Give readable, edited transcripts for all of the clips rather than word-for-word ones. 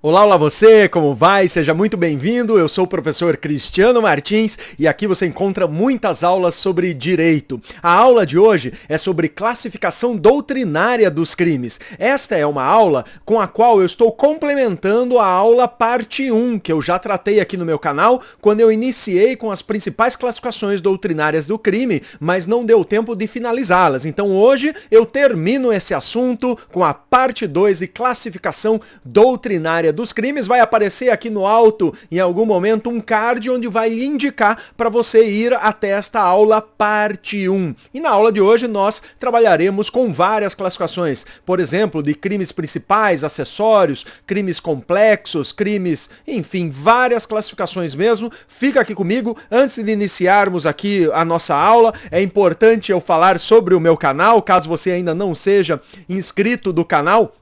Olá, olá você, como vai? Seja muito bem-vindo, eu sou o professor Cristiano Martins e aqui você encontra muitas aulas sobre direito. A aula de hoje é sobre classificação doutrinária dos crimes. Esta é uma aula com a qual eu estou complementando a aula parte 1, que eu já tratei aqui no meu canal, quando eu iniciei com as principais classificações doutrinárias do crime, mas não deu tempo de finalizá-las. Então hoje eu termino esse assunto com a parte 2 de classificação doutrinária dos crimes. Vai aparecer aqui no alto, em algum momento, um card onde vai lhe indicar para você ir até esta aula parte 1. E na aula de hoje nós trabalharemos com várias classificações, por exemplo, de crimes principais, acessórios, crimes complexos, crimes, enfim, várias classificações mesmo. Fica aqui comigo. Antes de iniciarmos aqui a nossa aula, é importante eu falar sobre o meu canal, caso você ainda não seja inscrito do canal.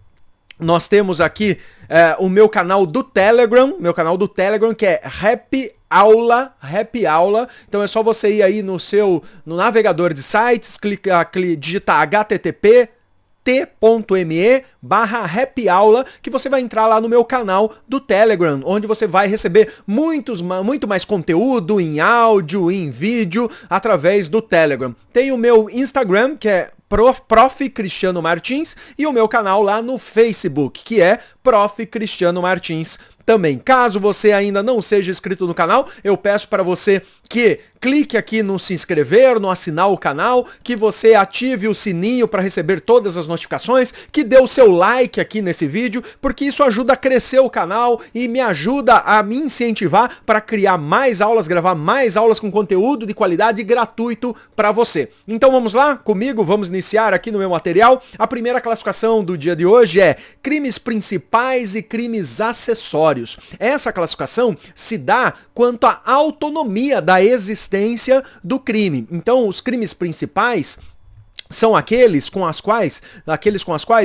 Nós temos aqui o meu canal do Telegram, que é Happy Aula. Então é só você ir aí no navegador de sites, digitar http t.me/Happy Aula, que você vai entrar lá no meu canal do Telegram, onde você vai receber muito mais conteúdo em áudio, em vídeo, através do Telegram. Tem o meu Instagram, que é Prof. Cristiano Martins, e o meu canal lá no Facebook, que é Prof. Cristiano Martins também. Caso você ainda não seja inscrito no canal, eu peço para você que clique aqui no se inscrever, no assinar o canal, que você ative o sininho para receber todas as notificações, que dê o seu like aqui nesse vídeo, porque isso ajuda a crescer o canal e me ajuda a me incentivar para criar mais aulas, gravar mais aulas com conteúdo de qualidade gratuito para você. Então vamos lá comigo, vamos iniciar aqui no meu material. A primeira classificação do dia de hoje é crimes principais e crimes acessórios. Essa classificação se dá quanto à autonomia da existência do crime. Então, os crimes principais são aqueles com as quais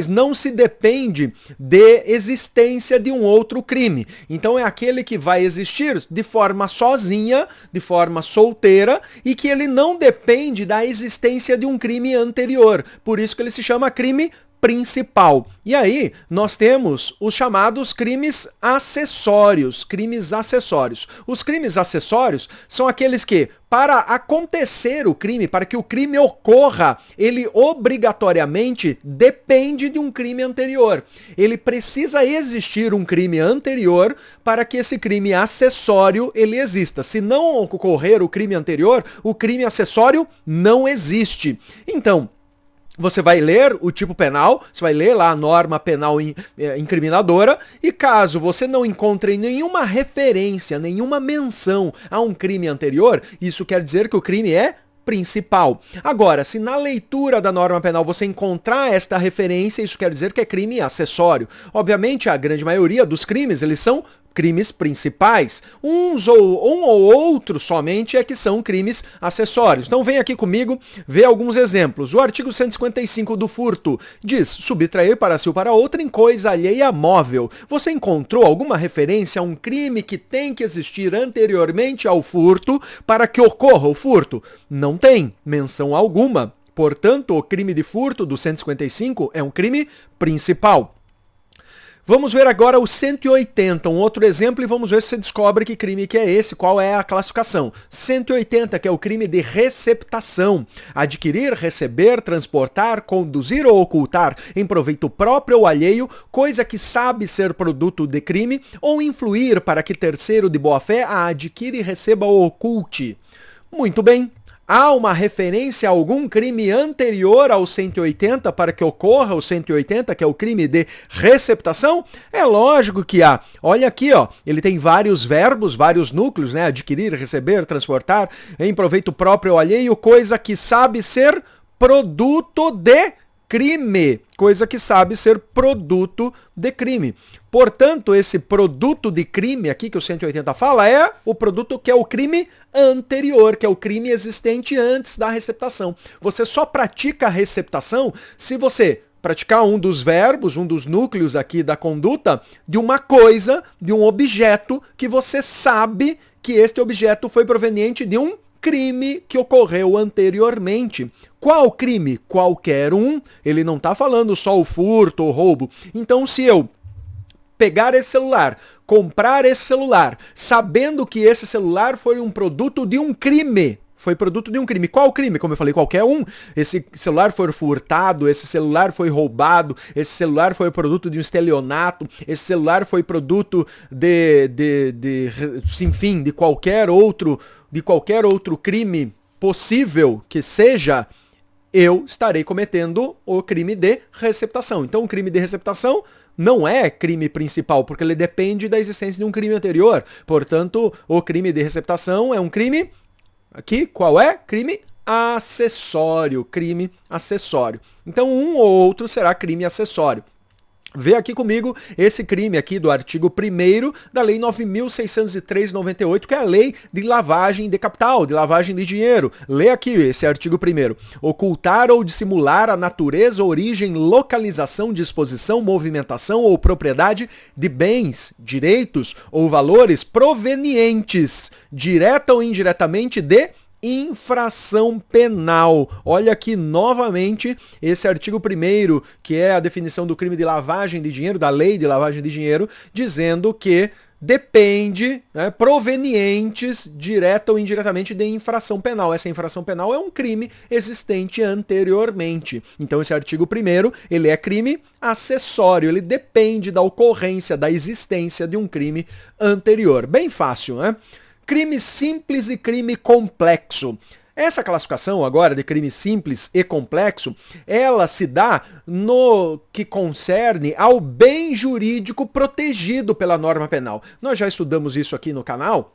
não se depende de existência de um outro crime. Então é aquele que vai existir de forma sozinha, de forma solteira, e que ele não depende da existência de um crime anterior. Por isso que ele se chama crime principal. E aí, nós temos os chamados crimes acessórios. Os crimes acessórios são aqueles que, para acontecer o crime, para que o crime ocorra, ele obrigatoriamente depende de um crime anterior. Ele precisa existir um crime anterior para que esse crime acessório ele exista. Se não ocorrer o crime anterior, o crime acessório não existe. Então, você vai ler o tipo penal, você vai ler lá a norma penal incriminadora, e caso você não encontre nenhuma referência, nenhuma menção a um crime anterior, isso quer dizer que o crime é principal. Agora, se na leitura da norma penal você encontrar esta referência, isso quer dizer que é crime acessório. Obviamente, a grande maioria dos crimes, eles são crimes principais. Um ou outro somente é que são crimes acessórios. Então vem aqui comigo ver alguns exemplos. O artigo 155 do furto diz: subtrair para si ou para outra em coisa alheia móvel. Você encontrou alguma referência a um crime que tem que existir anteriormente ao furto para que ocorra o furto? Não tem menção alguma. Portanto, o crime de furto do 155 é um crime principal. Vamos ver agora o 180, um outro exemplo, e vamos ver se você descobre que crime que é esse, qual é a classificação. 180, que é o crime de receptação. Adquirir, receber, transportar, conduzir ou ocultar em proveito próprio ou alheio, coisa que sabe ser produto de crime, ou influir para que terceiro de boa-fé a adquire, receba ou oculte. Muito bem. Há uma referência a algum crime anterior ao 180 para que ocorra o 180, que é o crime de receptação? É lógico que há. Olha aqui, ó, ele tem vários verbos, vários núcleos, né? Adquirir, receber, transportar, em proveito próprio ou alheio, coisa que sabe ser produto de crime. Coisa que sabe ser produto de crime. Portanto, esse produto de crime aqui que o 180 fala é o produto que é o crime anterior, que é o crime existente antes da receptação. Você só pratica a receptação se você praticar um dos verbos, um dos núcleos aqui da conduta, de uma coisa, de um objeto que você sabe que este objeto foi proveniente de um crime que ocorreu anteriormente. Qual crime? Qualquer um. Ele não está falando só o furto ou roubo. Então, se eu pegar esse celular, comprar esse celular, sabendo que esse celular foi um produto de um crime. Foi produto de um crime. Qual crime? Como eu falei, qualquer um. Esse celular foi furtado, esse celular foi roubado, esse celular foi produto de um estelionato, esse celular foi produto enfim, de qualquer outro crime possível que seja, eu estarei cometendo o crime de receptação. Então, o crime de receptação não é crime principal, porque ele depende da existência de um crime anterior. Portanto, o crime de receptação é um crime... Aqui, qual é? Crime acessório. Crime acessório. Então, um ou outro será crime acessório. Vê aqui comigo esse crime aqui do artigo 1º da Lei 9.603/98, que é a lei de lavagem de capital, de lavagem de dinheiro. Lê aqui esse artigo 1º. Ocultar ou dissimular a natureza, origem, localização, disposição, movimentação ou propriedade de bens, direitos ou valores provenientes, direta ou indiretamente, de infração penal. Olha aqui novamente esse artigo 1º, que é a definição do crime de lavagem de dinheiro, da lei de lavagem de dinheiro, dizendo que depende, né, provenientes, direta ou indiretamente, de infração penal. Essa infração penal é um crime existente anteriormente. Então esse artigo 1º, ele é crime acessório, ele depende da ocorrência, da existência de um crime anterior. Bem fácil, né? Crime simples e crime complexo. Essa classificação agora de crime simples e complexo, ela se dá no que concerne ao bem jurídico protegido pela norma penal. Nós já estudamos isso aqui no canal,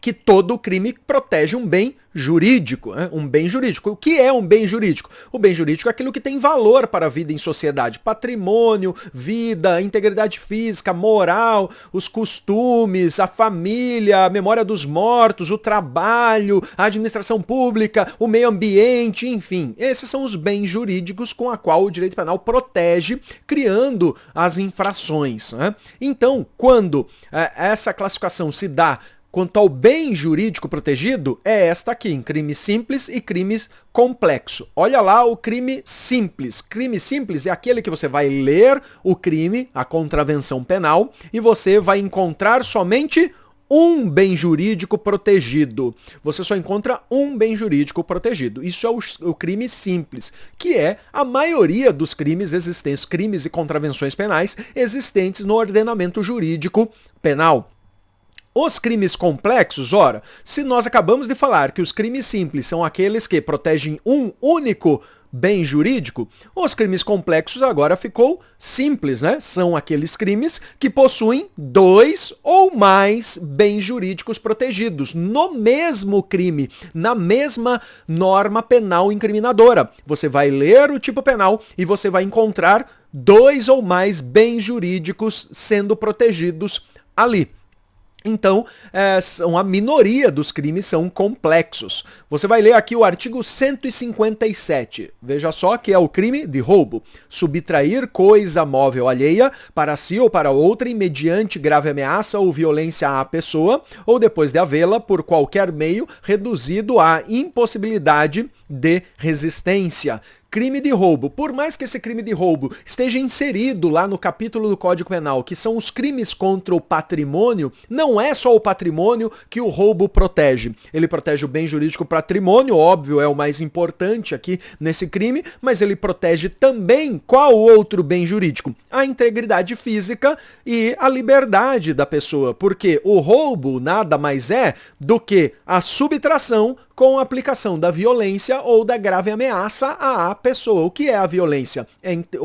que todo crime protege um bem jurídico, né? Um bem jurídico. O que é um bem jurídico? O bem jurídico é aquilo que tem valor para a vida em sociedade. Patrimônio, vida, integridade física, moral, os costumes, a família, a memória dos mortos, o trabalho, a administração pública, o meio ambiente, enfim. Esses são os bens jurídicos com a qual o direito penal protege, criando as infrações, né? Então, quando essa classificação se dá quanto ao bem jurídico protegido, é esta aqui, em crime simples e crimes complexo. Olha lá o crime simples. Crime simples é aquele que você vai ler o crime, a contravenção penal, e você vai encontrar somente um bem jurídico protegido. Você só encontra um bem jurídico protegido. Isso é o crime simples, que é a maioria dos crimes existentes, crimes e contravenções penais existentes no ordenamento jurídico penal. Os crimes complexos, ora, se nós acabamos de falar que os crimes simples são aqueles que protegem um único bem jurídico, os crimes complexos agora ficou simples, né? São aqueles crimes que possuem dois ou mais bens jurídicos protegidos no mesmo crime, na mesma norma penal incriminadora. Você vai ler o tipo penal e você vai encontrar dois ou mais bens jurídicos sendo protegidos ali. Então, a minoria dos crimes são complexos. Você vai ler aqui o artigo 157. Veja só que é o crime de roubo. Subtrair coisa móvel alheia para si ou para outrem mediante grave ameaça ou violência à pessoa, ou depois de havê-la por qualquer meio reduzido à impossibilidade de resistência. Crime de roubo. Por mais que esse crime de roubo esteja inserido lá no capítulo do Código Penal, que são os crimes contra o patrimônio, não é só o patrimônio que o roubo protege. Ele protege o bem jurídico patrimônio, óbvio, é o mais importante aqui nesse crime, mas ele protege também qual outro bem jurídico? A integridade física e a liberdade da pessoa, porque o roubo nada mais é do que a subtração com a aplicação da violência ou da grave ameaça à pessoa. O que é a violência?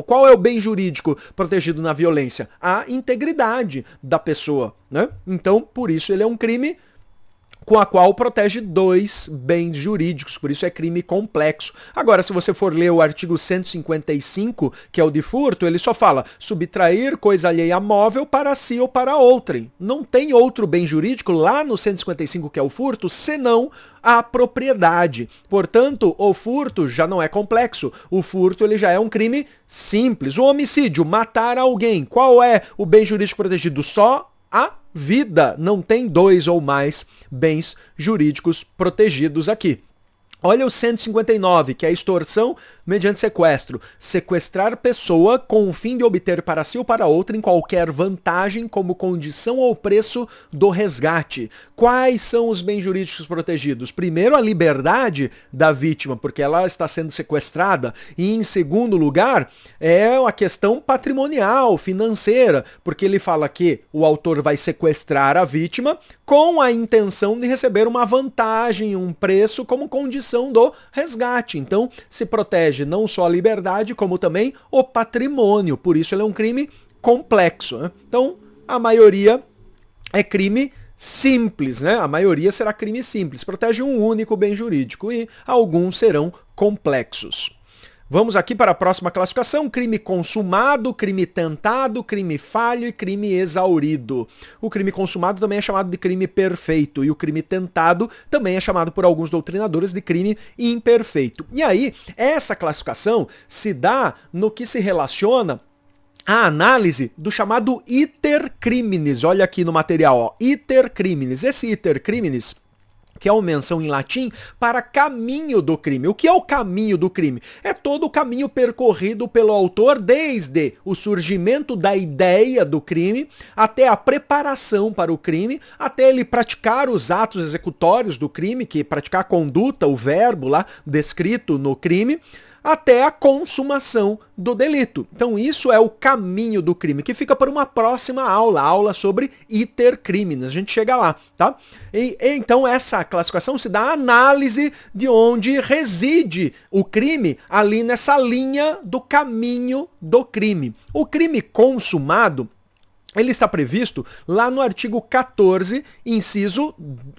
Qual é o bem jurídico protegido na violência? A integridade da pessoa, né? Então, por isso ele é um crime com a qual protege dois bens jurídicos, por isso é crime complexo. Agora, se você for ler o artigo 155, que é o de furto, ele só fala subtrair coisa alheia móvel para si ou para outrem. Não tem outro bem jurídico lá no 155, que é o furto, senão a propriedade. Portanto, o furto já não é complexo. O furto ele já é um crime simples. O homicídio, matar alguém. Qual é o bem jurídico protegido? Só a vida. Não tem dois ou mais bens jurídicos protegidos aqui. Olha o 159, que é a extorsão mediante sequestro. Sequestrar pessoa com o fim de obter para si ou para outra em qualquer vantagem como condição ou preço do resgate. Quais são os bens jurídicos protegidos? Primeiro, a liberdade da vítima, porque ela está sendo sequestrada. E em segundo lugar, é a questão patrimonial, financeira, porque ele fala que o autor vai sequestrar a vítima com a intenção de receber uma vantagem, um preço como condição do resgate. Então, se protege não só a liberdade, como também o patrimônio. Por isso ele é um crime complexo, né? Então, a maioria é crime simples, né? A maioria será crime simples, protege um único bem jurídico e alguns serão complexos. Vamos aqui para a próxima classificação: crime consumado, crime tentado, crime falho e crime exaurido. O crime consumado também é chamado de crime perfeito e o crime tentado também é chamado por alguns doutrinadores de crime imperfeito. E aí, essa classificação se dá no que se relaciona a análise do chamado iter criminis. Olha aqui no material, ó, iter criminis. Esse iter criminis, que é uma menção em latim para caminho do crime. O que é o caminho do crime? É todo o caminho percorrido pelo autor desde o surgimento da ideia do crime até a preparação para o crime, até ele praticar os atos executórios do crime, que é praticar a conduta, o verbo lá descrito no crime, até a consumação do delito. Então isso é o caminho do crime, que fica para uma próxima aula sobre iter criminis. A gente chega lá, tá? E então essa classificação se dá a análise de onde reside o crime ali nessa linha do caminho do crime. O crime consumado, ele está previsto lá no artigo 14, inciso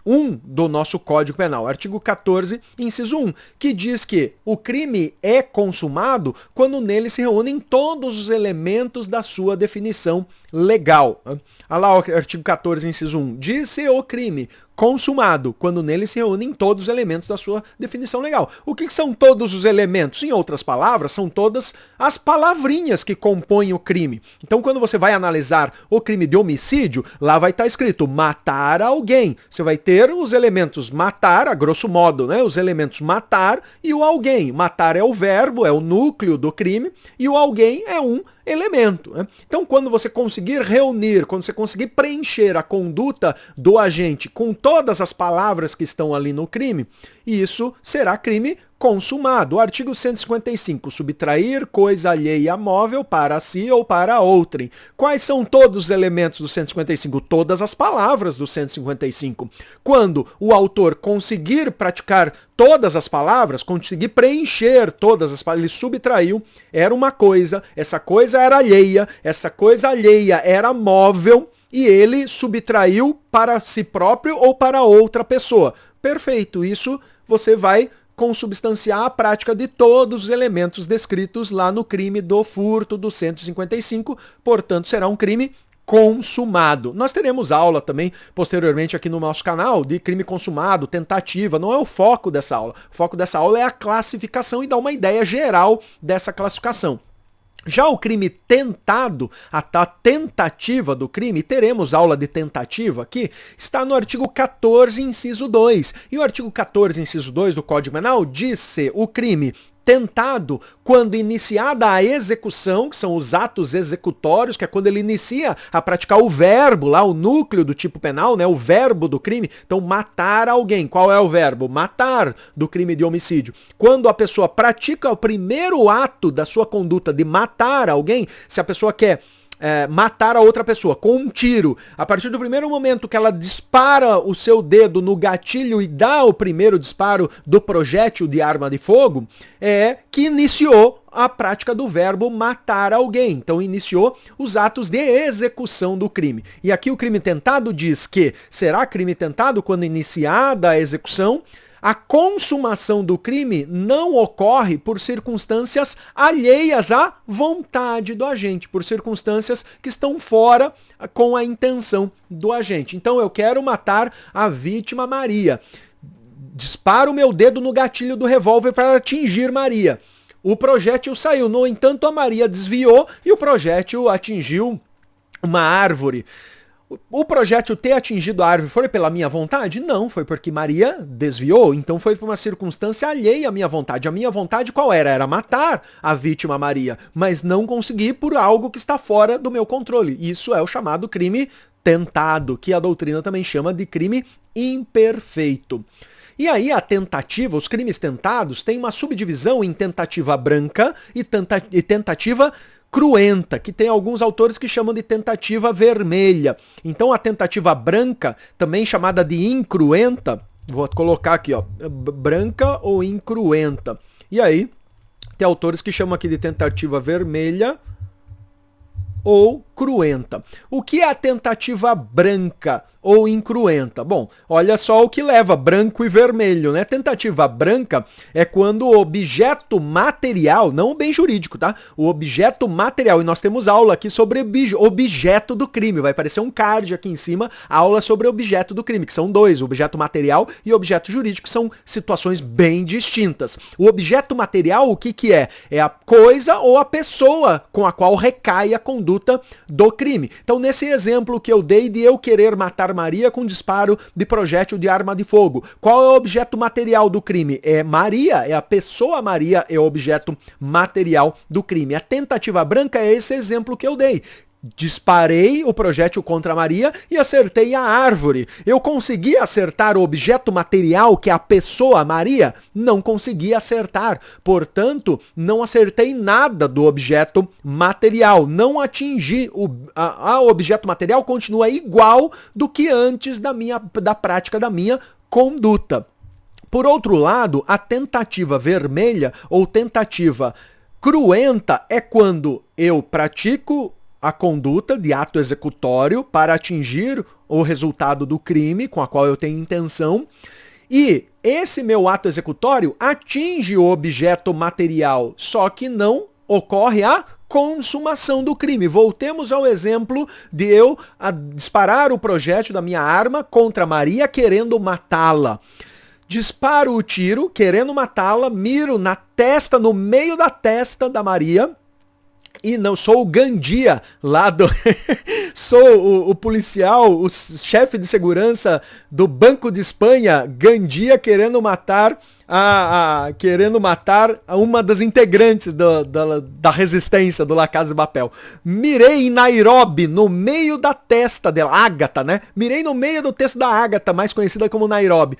1 do nosso Código Penal. Artigo 14, inciso 1, que diz que o crime é consumado quando nele se reúnem todos os elementos da sua definição legal. Olha lá o artigo 14, inciso 1. Diz-se o crime consumado quando nele se reúnem todos os elementos da sua definição legal. O que são todos os elementos? Em outras palavras, são todas as palavrinhas que compõem o crime. Então, quando você vai analisar o crime de homicídio, lá vai estar escrito matar alguém. Você vai ter os elementos matar, a grosso modo, né? Os elementos matar e o alguém. Matar é o verbo, é o núcleo do crime, e o alguém é um elemento, né? Então, quando você conseguir reunir, quando você conseguir preencher a conduta do agente com todas as palavras que estão ali no crime, isso será crime consumado. O artigo 155, subtrair coisa alheia móvel para si ou para outrem. Quais são todos os elementos do 155? Todas as palavras do 155. Quando o autor conseguir praticar todas as palavras, conseguir preencher todas as palavras, ele subtraiu, era uma coisa, essa coisa era alheia, essa coisa alheia era móvel, e ele subtraiu para si próprio ou para outra pessoa. Perfeito, isso você vai consubstanciar a prática de todos os elementos descritos lá no crime do furto do 155, portanto será um crime consumado. Nós teremos aula também posteriormente aqui no nosso canal de crime consumado, tentativa, não é o foco dessa aula. O foco dessa aula é a classificação e dar uma ideia geral dessa classificação. Já o crime tentado, a tentativa do crime, teremos aula de tentativa aqui, está no artigo 14, inciso 2. E o artigo 14, inciso 2 do Código Penal diz o crime tentado quando iniciada a execução, que são os atos executórios, que é quando ele inicia a praticar o verbo, lá o núcleo do tipo penal, né, o verbo do crime. Então, matar alguém. Qual é o verbo? Matar, do crime de homicídio. Quando a pessoa pratica o primeiro ato da sua conduta de matar alguém, se a pessoa quer matar a outra pessoa com um tiro, a partir do primeiro momento que ela dispara o seu dedo no gatilho e dá o primeiro disparo do projétil de arma de fogo, é que iniciou a prática do verbo matar alguém. Então iniciou os atos de execução do crime. E aqui o crime tentado diz que será crime tentado quando iniciada a execução, a consumação do crime não ocorre por circunstâncias alheias à vontade do agente, por circunstâncias que estão fora com a intenção do agente. Então eu quero matar a vítima Maria. Disparo o meu dedo no gatilho do revólver para atingir Maria. O projétil saiu, no entanto a Maria desviou e o projétil atingiu uma árvore. O projétil ter atingido a árvore foi pela minha vontade? Não, foi porque Maria desviou, então foi por uma circunstância alheia à minha vontade. A minha vontade qual era? Era matar a vítima Maria, mas não consegui por algo que está fora do meu controle. Isso é o chamado crime tentado, que a doutrina também chama de crime imperfeito. E aí a tentativa, os crimes tentados, têm uma subdivisão em tentativa branca e tentativa cruenta, que tem alguns autores que chamam de tentativa vermelha. Então a tentativa branca, também chamada de incruenta, vou colocar aqui, ó, branca ou incruenta. E aí tem autores que chamam aqui de tentativa vermelha ou cruenta. O que é a tentativa branca ou incruenta? Bom, olha só o que leva branco e vermelho, né? Tentativa branca é quando o objeto material, não o bem jurídico, tá? O objeto material, e nós temos aula aqui sobre objeto do crime, vai aparecer um card aqui em cima, aula sobre objeto do crime, que são dois, objeto material e objeto jurídico, são situações bem distintas. O objeto material, o que que é? É a coisa ou a pessoa com a qual recai a conduta do crime. Então, nesse exemplo que eu dei de eu querer matar Maria com disparo de projétil de arma de fogo, qual é o objeto material do crime? É Maria, é a pessoa Maria, é o objeto material do crime. A tentativa branca é esse exemplo que eu dei. Disparei o projétil contra Maria e acertei a árvore. Eu consegui acertar o objeto material, que é a pessoa Maria? Não consegui acertar. Portanto, não acertei nada do objeto material. Não atingi. O objeto material continua igual do que antes da prática da minha conduta. Por outro lado, a tentativa vermelha ou tentativa cruenta é quando eu pratico a conduta de ato executório para atingir o resultado do crime com a qual eu tenho intenção, e esse meu ato executório atinge o objeto material, só que não ocorre a consumação do crime. Voltemos ao exemplo de eu disparar o projétil da minha arma contra Maria querendo matá-la. Disparo o tiro querendo matá-la, miro na testa, no meio da testa da Maria, e não sou o Gandia lá do... sou o policial, o chefe de segurança do Banco de Espanha, Gandia, querendo matar uma das integrantes da resistência do La Casa de Papel. Mirei em Nairobi, no meio da testa dela, Ágata, né? Mirei no meio do texto da Ágata, mais conhecida como Nairobi.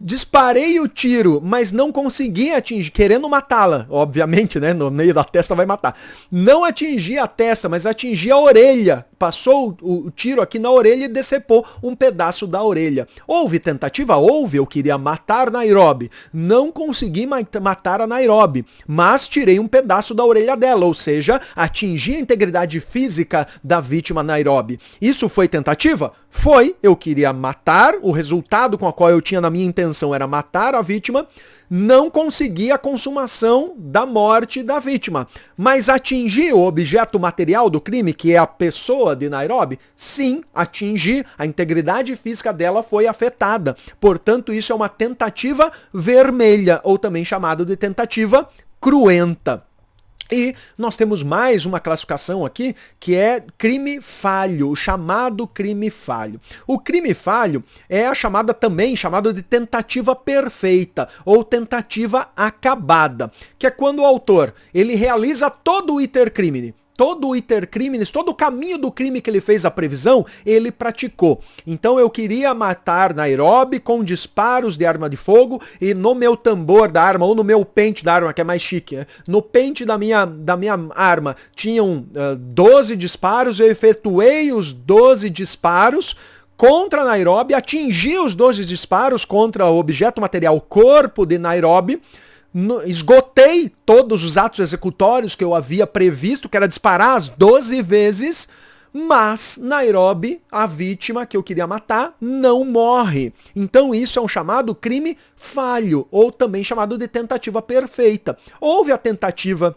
Disparei o tiro, mas não consegui atingir, querendo matá-la, obviamente, né? No meio da testa vai matar. Não atingi a testa, mas atingi a orelha. Passou o tiro aqui na orelha e decepou um pedaço da orelha. Houve tentativa? Houve. Eu queria matar Nairobi. Não consegui matar a Nairobi, mas tirei um pedaço da orelha dela, ou seja, atingi a integridade física da vítima Nairobi. Isso foi tentativa? Foi. Eu queria matar, o resultado com a qual eu tinha na minha intenção era matar a vítima, não consegui a consumação da morte da vítima. Mas atingi o objeto material do crime, que é a pessoa de Nairobi? Sim, atingi. A integridade física dela foi afetada. Portanto, isso é uma tentativa vermelha, ou também chamado de tentativa cruenta. E nós temos mais uma classificação aqui, que é crime falho, o chamado crime falho. O crime falho é também chamado de tentativa perfeita ou tentativa acabada, que é quando o autor ele realiza todo o iter crimine. Todo o iter criminis, todo o caminho do crime que ele fez a previsão, ele praticou. Então eu queria matar Nairobi com disparos de arma de fogo e no meu tambor da arma, ou no meu pente da arma, que é mais chique, né? No pente da minha arma tinham 12 disparos, eu efetuei os 12 disparos contra Nairobi, atingi os 12 disparos contra o objeto material corpo de Nairobi, esgotei todos os atos executórios que eu havia previsto, que era disparar as 12 vezes, mas Nairobi, a vítima que eu queria matar, não morre. Então isso é um chamado crime falho, ou também chamado de tentativa perfeita. Houve a tentativa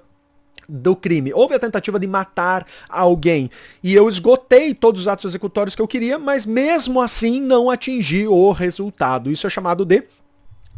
do crime, houve a tentativa de matar alguém, e eu esgotei todos os atos executórios que eu queria, mas mesmo assim não atingi o resultado. Isso é chamado de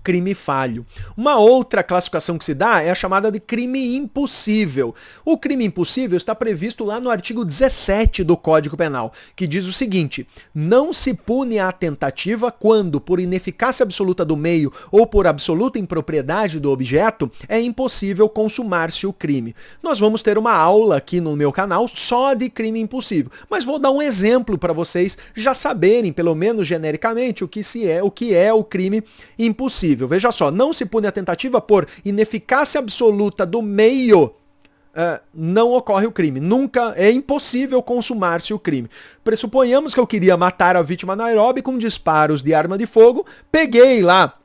crime falho. Uma outra classificação que se dá é a chamada de crime impossível. O crime impossível está previsto lá no artigo 17 do Código Penal, que diz o seguinte: não se pune a tentativa quando, por ineficácia absoluta do meio ou por absoluta impropriedade do objeto, é impossível consumar-se o crime. Nós vamos ter uma aula aqui no meu canal só de crime impossível, mas vou dar um exemplo para vocês já saberem, pelo menos genericamente, o que é o crime impossível. Veja só, não se pune a tentativa por ineficácia absoluta do meio, não ocorre o crime. Nunca é impossível consumar-se o crime. Pressuponhamos que eu queria matar a vítima Nairobi com disparos de arma de fogo, peguei lá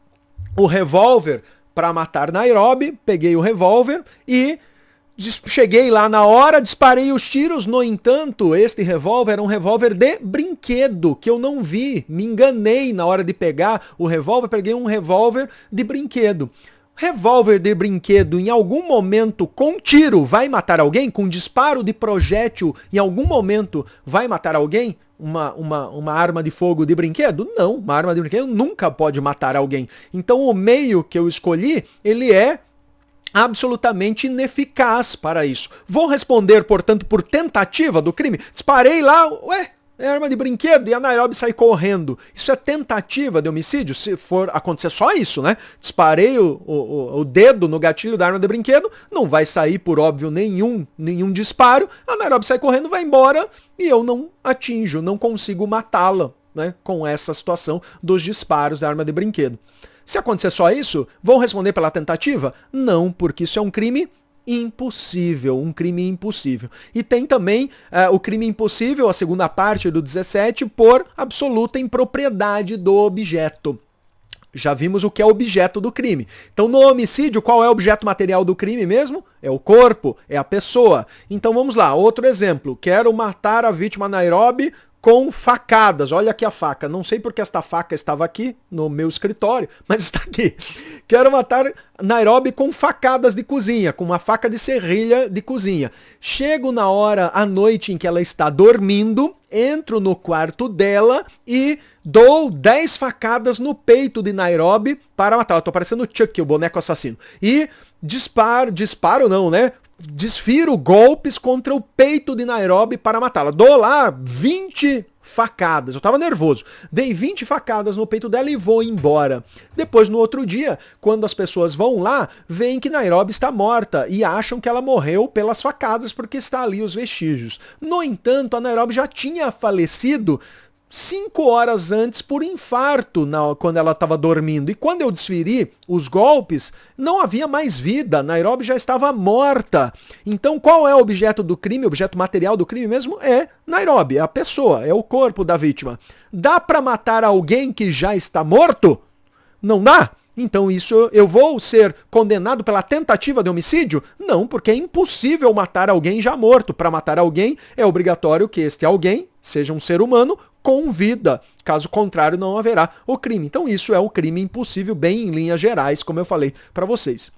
o revólver para matar Nairobi, peguei o revólver e cheguei lá na hora, disparei os tiros. No entanto, este revólver era um revólver de brinquedo, que eu não vi, me enganei na hora de pegar o revólver, peguei um revólver de brinquedo. Revólver de brinquedo, em algum momento, com tiro, vai matar alguém? Com disparo de projétil, em algum momento, vai matar alguém? Uma arma de fogo de brinquedo? Não, uma arma de brinquedo nunca pode matar alguém. Então, o meio que eu escolhi, ele é absolutamente ineficaz para isso. Vou responder, portanto, por tentativa do crime? Disparei lá, é arma de brinquedo e a Nairobi sai correndo. Isso é tentativa de homicídio? Se for acontecer só isso, né? Disparei o dedo no gatilho da arma de brinquedo, não vai sair, por óbvio, nenhum disparo. A Nairobi sai correndo, vai embora e eu não atinjo, não consigo matá-la, né? Com essa situação dos disparos da arma de brinquedo. Se acontecer só isso, vão responder pela tentativa? Não, porque isso é um crime impossível, um crime impossível. E tem também o crime impossível, a segunda parte do 17, por absoluta impropriedade do objeto. Já vimos o que é objeto do crime. Então, no homicídio, qual é o objeto material do crime mesmo? É o corpo, é a pessoa. Então, vamos lá, outro exemplo. Quero matar a vítima Nairobi com facadas. Olha aqui a faca. Não sei porque esta faca estava aqui no meu escritório, mas está aqui. Quero matar Nairobi com facadas de cozinha, com uma faca de serrilha de cozinha. Chego na hora à noite em que ela está dormindo, entro no quarto dela e dou 10 facadas no peito de Nairobi para matá-la. Tô parecendo o Chuck, o boneco assassino. E disparo não, né? Desfiro golpes contra o peito de Nairobi para matá-la. Dou lá 20 facadas. Eu tava nervoso. Dei 20 facadas no peito dela e vou embora. Depois, no outro dia, quando as pessoas vão lá, veem que Nairobi está morta e acham que ela morreu pelas facadas porque está ali os vestígios. No entanto, a Nairobi já tinha falecido 5 horas antes por infarto, quando ela estava dormindo. E quando eu desferi os golpes, não havia mais vida. Nairobi já estava morta. Então, qual é o objeto do crime? O objeto material do crime mesmo é Nairobi, é a pessoa, é o corpo da vítima. Dá para matar alguém que já está morto? Não dá? Então isso eu vou ser condenado pela tentativa de homicídio? Não, porque é impossível matar alguém já morto. Para matar alguém é obrigatório que este alguém seja um ser humano com vida. Caso contrário, não haverá o crime. Então isso é um crime impossível, bem em linhas gerais, como eu falei para vocês.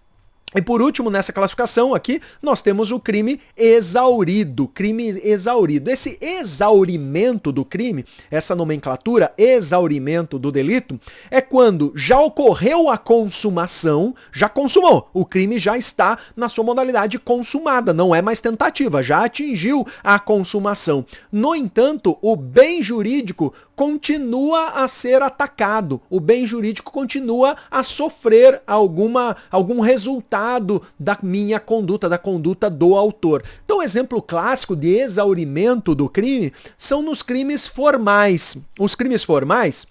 E por último, nessa classificação aqui, nós temos o crime exaurido. Crime exaurido. Esse exaurimento do crime, essa nomenclatura, exaurimento do delito, é quando já ocorreu a consumação, já consumou. O crime já está na sua modalidade consumada, não é mais tentativa, já atingiu a consumação. No entanto, o bem jurídico continua a ser atacado. O bem jurídico continua a sofrer algum resultado da minha conduta, da conduta do autor. Então, o exemplo clássico de exaurimento do crime são nos crimes formais. Os crimes formais,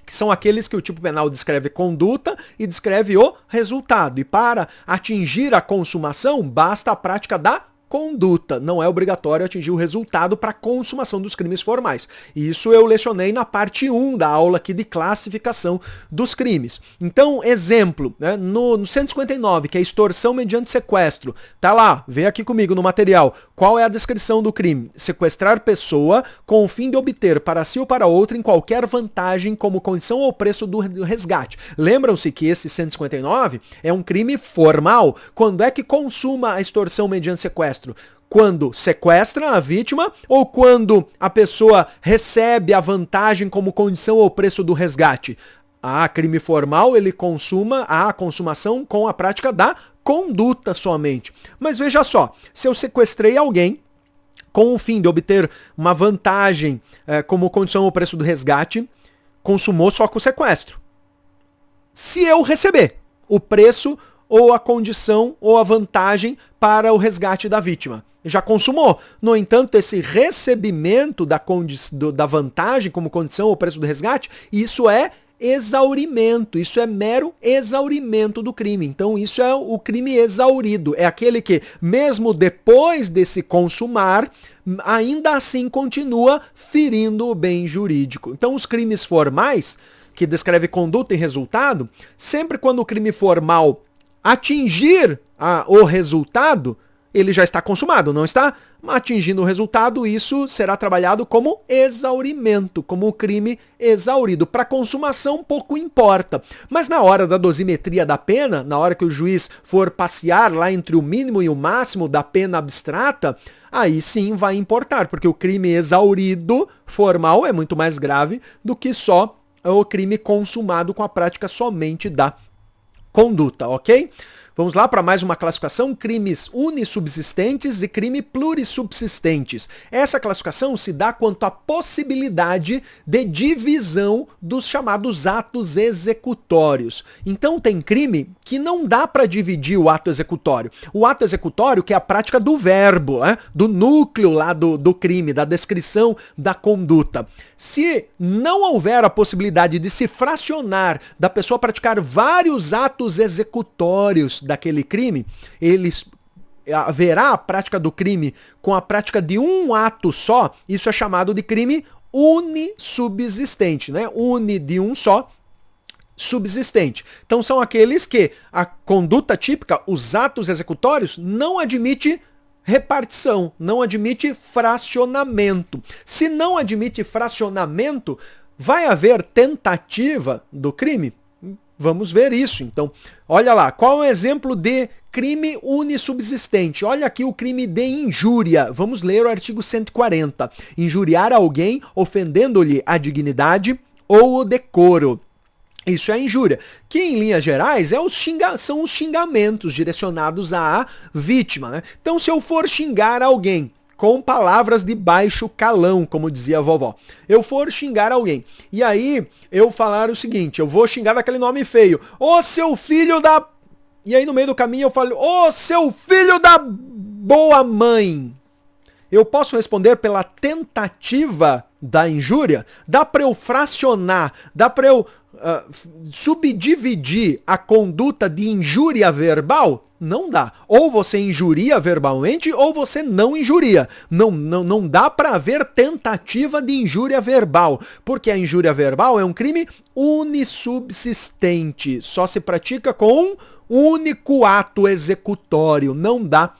que são aqueles que o tipo penal descreve conduta e descreve o resultado. E para atingir a consumação, basta a prática da conduta. Não é obrigatório atingir o resultado para a consumação dos crimes formais. Isso eu lecionei na parte 1 da aula aqui de classificação dos crimes. Então, exemplo, né, no 159, que é extorsão mediante sequestro. Tá lá, vem aqui comigo no material. Qual é a descrição do crime? Sequestrar pessoa com o fim de obter para si ou para outra em qualquer vantagem como condição ou preço do resgate. Lembram-se que esse 159 é um crime formal. Quando é que consuma a extorsão mediante sequestro? Quando sequestra a vítima ou quando a pessoa recebe a vantagem como condição ou preço do resgate? Crime formal, ele consuma a consumação com a prática da conduta somente. Mas veja só, se eu sequestrei alguém com o fim de obter uma vantagem como condição ao preço do resgate, consumou só com o sequestro. Se eu receber o preço ou a condição ou a vantagem para o resgate da vítima, já consumou. No entanto, esse recebimento da vantagem como condição ou preço do resgate, isso é exaurimento, isso é mero exaurimento do crime. Então isso é o crime exaurido, é aquele que mesmo depois de se consumar, ainda assim continua ferindo o bem jurídico. Então os crimes formais, que descreve conduta e resultado, sempre quando o crime formal atingir o resultado, ele já está consumado, não está? Atingindo o resultado, isso será trabalhado como exaurimento, como o crime exaurido. Para consumação, pouco importa. Mas na hora da dosimetria da pena, na hora que o juiz for passear lá entre o mínimo e o máximo da pena abstrata, aí sim vai importar, porque o crime exaurido formal é muito mais grave do que só o crime consumado com a prática somente da conduta, ok? Vamos lá para mais uma classificação: crimes unissubsistentes e crime plurissubsistentes. Essa classificação se dá quanto à possibilidade de divisão dos chamados atos executórios. Então tem crime que não dá para dividir o ato executório. O ato executório, que é a prática do verbo, do núcleo lá do crime, da descrição da conduta. Se não houver a possibilidade de se fracionar, da pessoa praticar vários atos executórios daquele crime, haverá a prática do crime com a prática de um ato só. Isso é chamado de crime unissubsistente, né? Uni de um só, subsistente. Então são aqueles que a conduta típica, os atos executórios, não admite repartição, não admite fracionamento. Se não admite fracionamento, vai haver tentativa do crime? Vamos ver isso. Então, olha lá, qual é o exemplo de crime unissubsistente? Olha aqui o crime de injúria. Vamos ler o artigo 140. Injuriar alguém ofendendo-lhe a dignidade ou o decoro. Isso é a injúria, que em linhas gerais são os xingamentos direcionados à vítima, né? Então, se eu for xingar alguém com palavras de baixo calão, como dizia a vovó, eu for xingar alguém, e aí eu falar o seguinte, eu vou xingar daquele nome feio, ô seu filho da... E aí no meio do caminho eu falo, ô seu filho da boa mãe. Eu posso responder pela tentativa da injúria? Dá para eu fracionar, dá para eu subdividir a conduta de injúria verbal? Não dá. Ou você injuria verbalmente ou você não injuria. Não dá para haver tentativa de injúria verbal, porque a injúria verbal é um crime unissubsistente. Só se pratica com um único ato executório. Não dá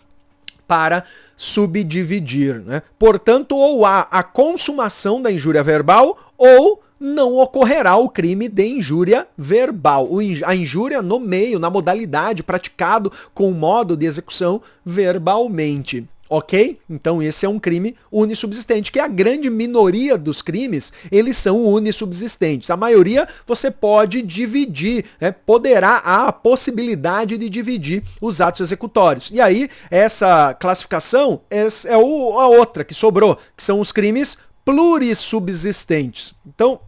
para subdividir, né? Portanto, ou há a consumação da injúria verbal ou não ocorrerá o crime de injúria verbal. A injúria no meio, na modalidade, praticado com o modo de execução verbalmente. Ok? Então esse é um crime unissubsistente, que a grande minoria dos crimes, eles são unissubsistentes. A maioria você pode dividir, poderá há a possibilidade de dividir os atos executórios. E aí, essa classificação é a outra que sobrou, que são os crimes plurissubsistentes. Então,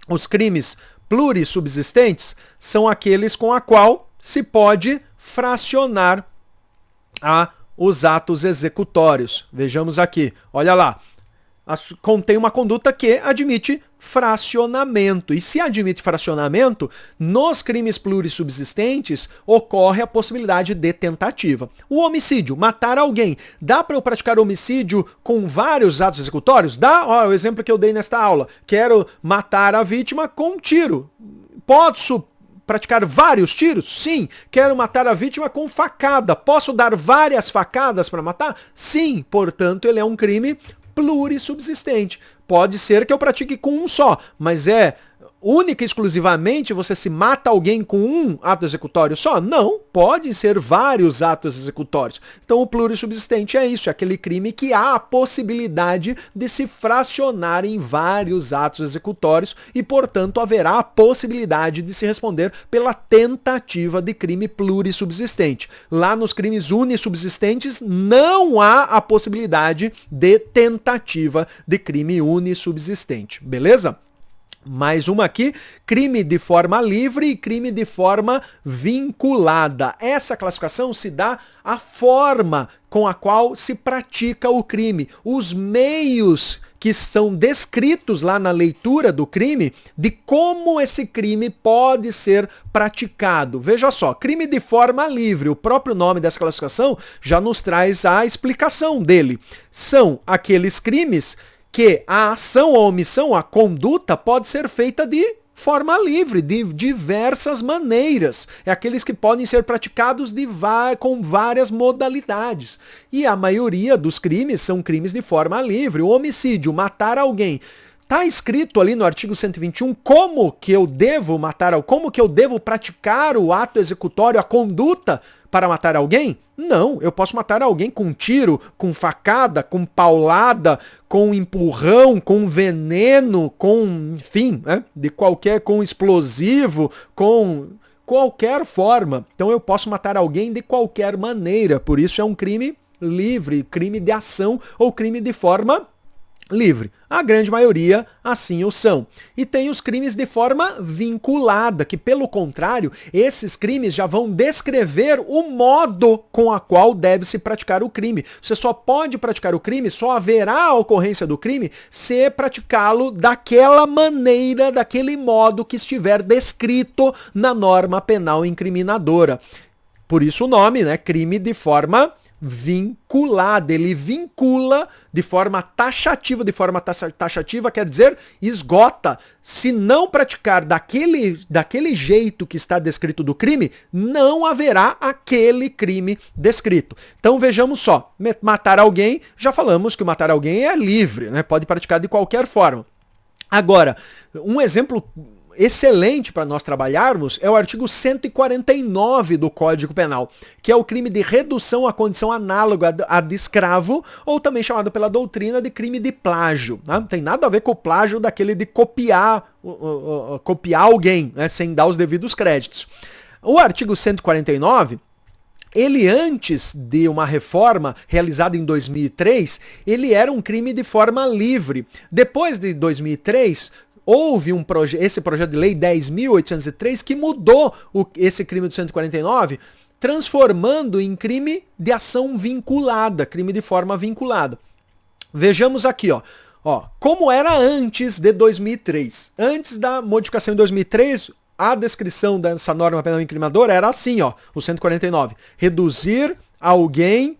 os crimes plurissubsistentes são aqueles com a qual se pode fracionar os atos executórios. Vejamos aqui, olha lá. Contém uma conduta que admite fracionamento. E se admite fracionamento, nos crimes plurissubsistentes ocorre a possibilidade de tentativa. O homicídio, matar alguém. Dá para eu praticar homicídio com vários atos executórios? Dá? Ó, o exemplo que eu dei nesta aula. Quero matar a vítima com um tiro. Posso praticar vários tiros? Sim. Quero matar a vítima com facada. Posso dar várias facadas para matar? Sim. Portanto, ele é um crime plurissubsistente. Pode ser que eu pratique com um só, mas é única e exclusivamente você se mata alguém com um ato executório só? Não, podem ser vários atos executórios. Então o plurissubsistente é isso, é aquele crime que há a possibilidade de se fracionar em vários atos executórios e, portanto, haverá a possibilidade de se responder pela tentativa de crime plurissubsistente. Lá nos crimes unissubsistentes não há a possibilidade de tentativa de crime unissubsistente, beleza? Mais uma aqui, crime de forma livre e crime de forma vinculada. Essa classificação se dá a forma com a qual se pratica o crime, os meios que são descritos lá na leitura do crime, de como esse crime pode ser praticado. Veja só, crime de forma livre, o próprio nome dessa classificação já nos traz a explicação dele. São aqueles crimes que a ação ou omissão, a conduta, pode ser feita de forma livre, de diversas maneiras. É aqueles que podem ser praticados com várias modalidades. E a maioria dos crimes são crimes de forma livre. O homicídio, matar alguém. Está escrito ali no artigo 121 como que eu devo matar, como que eu devo praticar o ato executório, a conduta para matar alguém? Não, eu posso matar alguém com tiro, com facada, com paulada, com empurrão, com veneno, com, enfim, com explosivo, com qualquer forma. Então eu posso matar alguém de qualquer maneira, por isso é um crime livre, crime de ação ou crime de forma livre. A grande maioria assim o são. E tem os crimes de forma vinculada, que pelo contrário, esses crimes já vão descrever o modo com a qual deve se praticar o crime. Você só pode praticar o crime, só haverá a ocorrência do crime se praticá-lo daquela maneira, daquele modo que estiver descrito na norma penal incriminadora. Por isso o nome, crime de forma vinculada, ele vincula de forma taxativa. De forma taxativa quer dizer esgota. Se não praticar daquele jeito que está descrito do crime, não haverá aquele crime descrito. Então vejamos só, matar alguém, já falamos que o matar alguém é livre, pode praticar de qualquer forma. Agora, um exemplo excelente para nós trabalharmos é o artigo 149 do Código Penal, que é o crime de redução à condição análoga à de escravo, ou também chamado pela doutrina de crime de plágio. Não tem nada a ver com o plágio daquele de copiar alguém, sem dar os devidos créditos. O artigo 149, ele antes de uma reforma realizada em 2003, ele era um crime de forma livre. Depois de 2003, houve esse projeto de lei 10.803 que mudou esse crime do 149, transformando em crime de ação vinculada, crime de forma vinculada. Vejamos aqui, como era antes de 2003. Antes da modificação em 2003, a descrição dessa norma penal incriminadora era assim, o 149. Reduzir alguém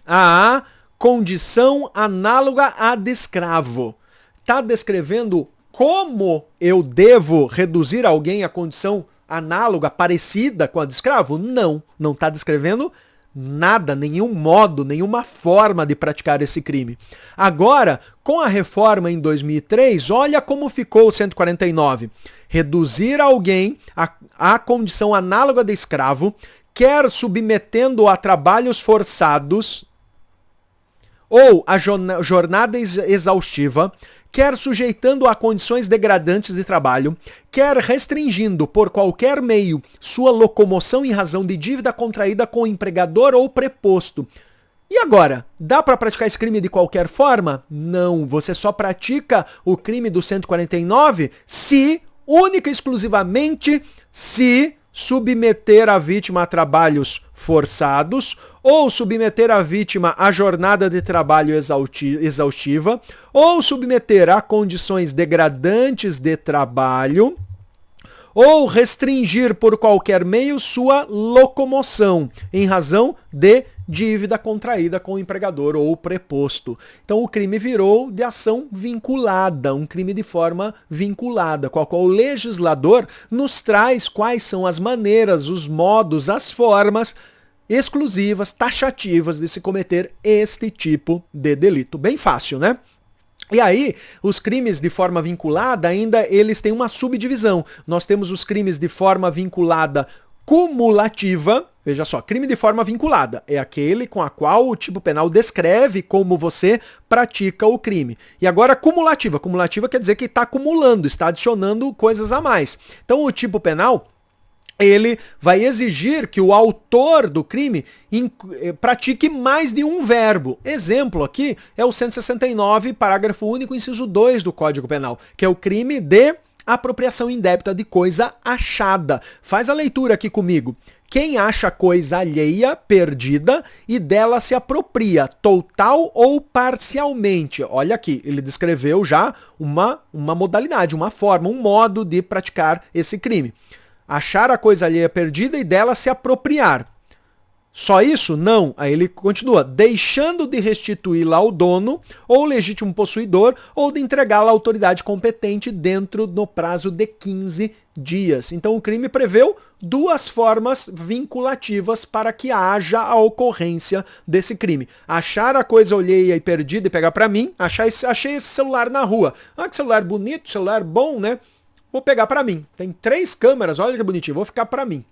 à condição análoga à de escravo. Está descrevendo como eu devo reduzir alguém à condição análoga, parecida com a de escravo? Não está descrevendo nada, nenhum modo, nenhuma forma de praticar esse crime. Agora, com a reforma em 2003, olha como ficou o 149. Reduzir alguém à condição análoga de escravo, quer submetendo-o a trabalhos forçados ou a jornada exaustiva, quer sujeitando a condições degradantes de trabalho, quer restringindo por qualquer meio sua locomoção em razão de dívida contraída com o empregador ou preposto. E agora, dá para praticar esse crime de qualquer forma? Não, você só pratica o crime do 149 se, única e exclusivamente, se submeter a vítima a trabalhos forçados ou submeter a vítima a jornada de trabalho exaustiva, ou submeter a condições degradantes de trabalho, ou restringir por qualquer meio sua locomoção, em razão de dívida contraída com o empregador ou preposto. Então o crime virou de ação vinculada, um crime de forma vinculada, com a qual o legislador nos traz quais são as maneiras, os modos, as formas exclusivas, taxativas de se cometer este tipo de delito. Bem fácil, né? E aí, os crimes de forma vinculada ainda eles têm uma subdivisão. Nós temos os crimes de forma vinculada cumulativa. Veja só, crime de forma vinculada é aquele com a qual o tipo penal descreve como você pratica o crime. E agora cumulativa. Cumulativa quer dizer que está acumulando, está adicionando coisas a mais. Então o tipo penal ele vai exigir que o autor do crime pratique mais de um verbo. Exemplo aqui é o 169, parágrafo único, inciso 2 do Código Penal, que é o crime de apropriação indébita de coisa achada. Faz a leitura aqui comigo. Quem acha coisa alheia, perdida, e dela se apropria, total ou parcialmente. Olha aqui, ele descreveu já uma modalidade, uma forma, um modo de praticar esse crime. Achar a coisa alheia perdida e dela se apropriar. Só isso? Não. Aí ele continua. Deixando de restituí-la ao dono, ou legítimo possuidor, ou de entregá-la à autoridade competente dentro do prazo de 15 dias. Então o crime preveu duas formas vinculativas para que haja a ocorrência desse crime. Achar a coisa alheia e perdida e pegar para mim. Achei esse celular na rua. Ah, que celular bonito, celular bom, né? Vou pegar pra mim. Tem 3 câmeras, olha que bonitinho, vou ficar pra mim.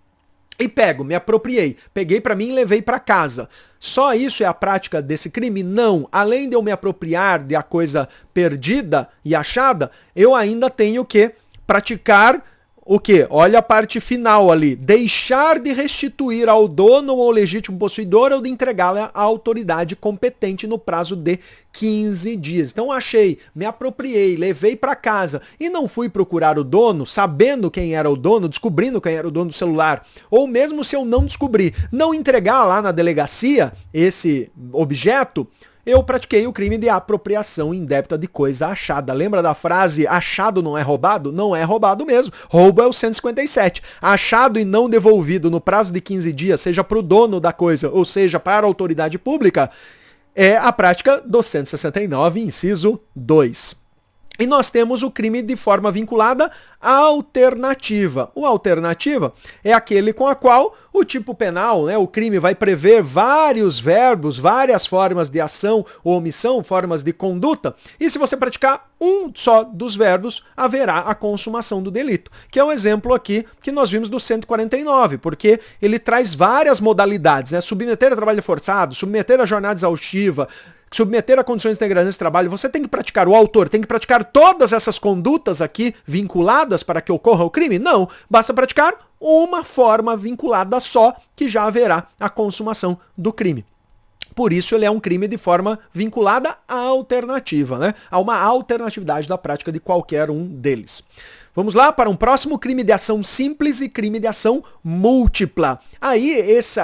E pego, me apropriei, peguei pra mim e levei pra casa. Só isso é a prática desse crime? Não. Além de eu me apropriar de a coisa perdida e achada, eu ainda tenho que praticar o quê? Olha a parte final ali. Deixar de restituir ao dono ou legítimo possuidor ou de entregá-la à autoridade competente no prazo de 15 dias. Então achei, me apropriei, levei para casa e não fui procurar o dono, sabendo quem era o dono, descobrindo quem era o dono do celular. Ou mesmo se eu não descobrir, não entregar lá na delegacia esse objeto, eu pratiquei o crime de apropriação indébita de coisa achada. Lembra da frase achado não é roubado? Não é roubado mesmo. Roubo é o 157. Achado e não devolvido no prazo de 15 dias, seja para o dono da coisa ou seja para a autoridade pública, é a prática do 169, inciso 2. E nós temos o crime de forma vinculada alternativa. O alternativa é aquele com a qual o tipo penal, né, o crime vai prever vários verbos, várias formas de ação ou omissão, formas de conduta. E se você praticar um só dos verbos, haverá a consumação do delito. Que é um exemplo aqui que nós vimos do 149, porque ele traz várias modalidades, né? Submeter a trabalho forçado, submeter a jornada exaustiva, submeter a condições integrais nesse trabalho, você tem que praticar, o autor tem que praticar todas essas condutas aqui vinculadas para que ocorra o crime? Não, basta praticar uma forma vinculada só que já haverá a consumação do crime. Por isso ele é um crime de forma vinculada à alternativa, né? Há uma alternatividade da prática de qualquer um deles. Vamos lá para um próximo crime de ação simples e crime de ação múltipla. Aí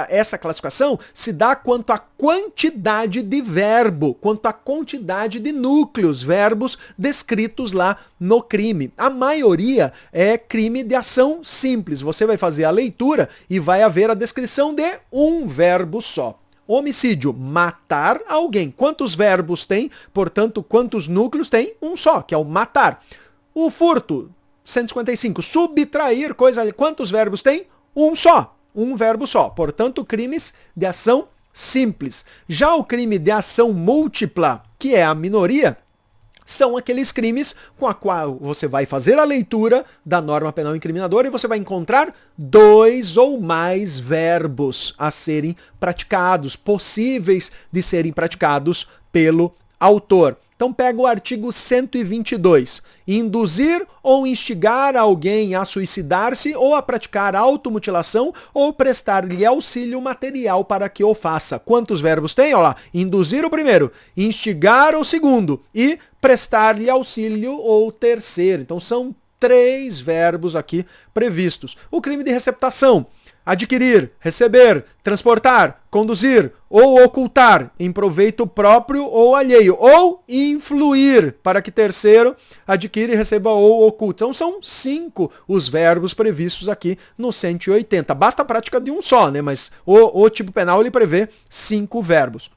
essa classificação se dá quanto à quantidade de verbo, quanto à quantidade de núcleos, verbos descritos lá no crime. A maioria é crime de ação simples. Você vai fazer a leitura e vai haver a descrição de um verbo só. Homicídio, matar alguém. Quantos verbos tem? Portanto, quantos núcleos tem? Um só, que é o matar. O furto, 155, subtrair coisa. Quantos verbos tem? Um só. Um verbo só. Portanto, crimes de ação simples. Já o crime de ação múltipla, que é a minoria, são aqueles crimes com a qual você vai fazer a leitura da norma penal incriminadora e você vai encontrar 2 ou mais verbos a serem praticados, possíveis de serem praticados pelo autor. Então pega o artigo 122. Induzir ou instigar alguém a suicidar-se ou a praticar automutilação ou prestar-lhe auxílio material para que o faça. Quantos verbos tem? Olha lá. Induzir o primeiro, instigar o segundo e prestar-lhe auxílio ou terceiro. Então são 3 verbos aqui previstos. O crime de receptação. Adquirir, receber, transportar, conduzir ou ocultar em proveito próprio ou alheio, ou influir para que terceiro adquire, receba ou oculte. Então são 5 os verbos previstos aqui no 180. Basta a prática de um só, né? Mas o tipo penal ele prevê 5 verbos.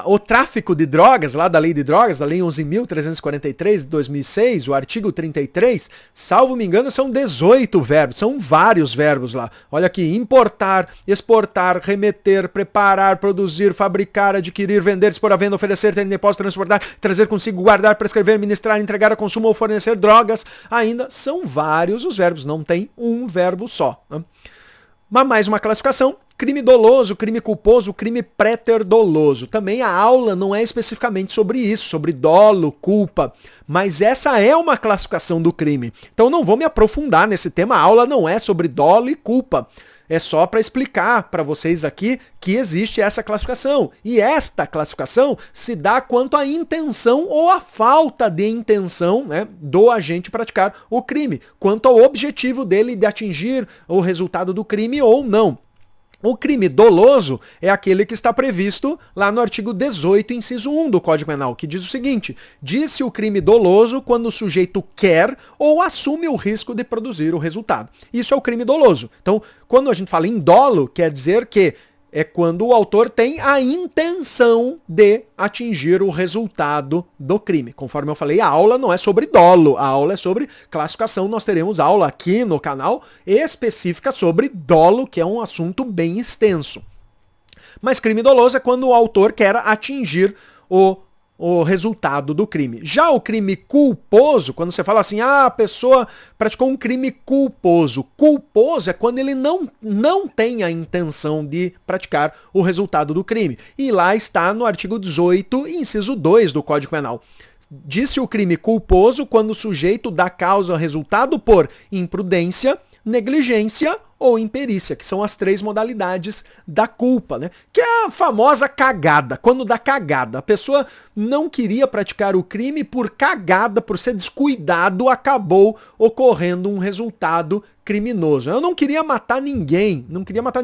o tráfico de drogas, lá da lei de drogas, da lei 11.343 de 2006, o artigo 33, salvo me engano, são 18 verbos, são vários verbos lá. Olha aqui, importar, exportar, remeter, preparar, produzir, fabricar, adquirir, vender, expor à venda, oferecer, ter em depósito, transportar, trazer consigo, guardar, prescrever, ministrar, entregar a consumo ou fornecer drogas. Ainda são vários os verbos, não tem um verbo só, né? Mas mais uma classificação: crime doloso, crime culposo, crime préter-doloso. Também a aula não é especificamente sobre isso, sobre dolo, culpa, mas essa é uma classificação do crime. Então não vou me aprofundar nesse tema, a aula não é sobre dolo e culpa. É só para explicar para vocês aqui que existe essa classificação. E esta classificação se dá quanto à intenção ou à falta de intenção, né, do agente praticar o crime, quanto ao objetivo dele de atingir o resultado do crime ou não. O crime doloso é aquele que está previsto lá no artigo 18, inciso 1 do Código Penal, que diz o seguinte: diz-se o crime doloso quando o sujeito quer ou assume o risco de produzir o resultado. Isso é o crime doloso. Então, quando a gente fala em dolo, quer dizer que é quando o autor tem a intenção de atingir o resultado do crime. Conforme eu falei, a aula não é sobre dolo, a aula é sobre classificação. Nós teremos aula aqui no canal específica sobre dolo, que é um assunto bem extenso. Mas crime doloso é quando o autor quer atingir o resultado do crime. Já o crime culposo, quando você fala assim, a pessoa praticou um crime culposo. Culposo é quando ele não tem a intenção de praticar o resultado do crime. E lá está no artigo 18, inciso 2 do Código Penal. Disse o crime culposo quando o sujeito dá causa ao resultado por imprudência, negligência ou imperícia, que são as três modalidades da culpa, né? Que é a famosa cagada. Quando dá cagada, a pessoa não queria praticar o crime, por cagada, por ser descuidado, acabou ocorrendo um resultado criminoso. Eu não queria matar ninguém,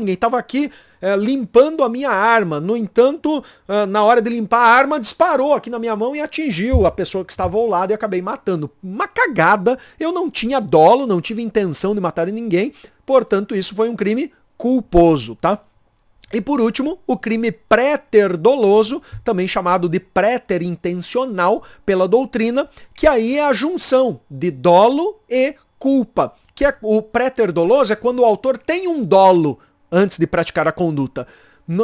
estava aqui limpando a minha arma. No entanto, na hora de limpar a arma, disparou aqui na minha mão e atingiu a pessoa que estava ao lado e acabei matando. Uma cagada, eu não tinha dolo, não tive intenção de matar ninguém, portanto, isso foi um crime culposo, tá? E por último, o crime préter-doloso, também chamado de préter-intencional pela doutrina, que aí é a junção de dolo e culpa. Que é o préter-doloso é quando o autor tem um dolo antes de praticar a conduta.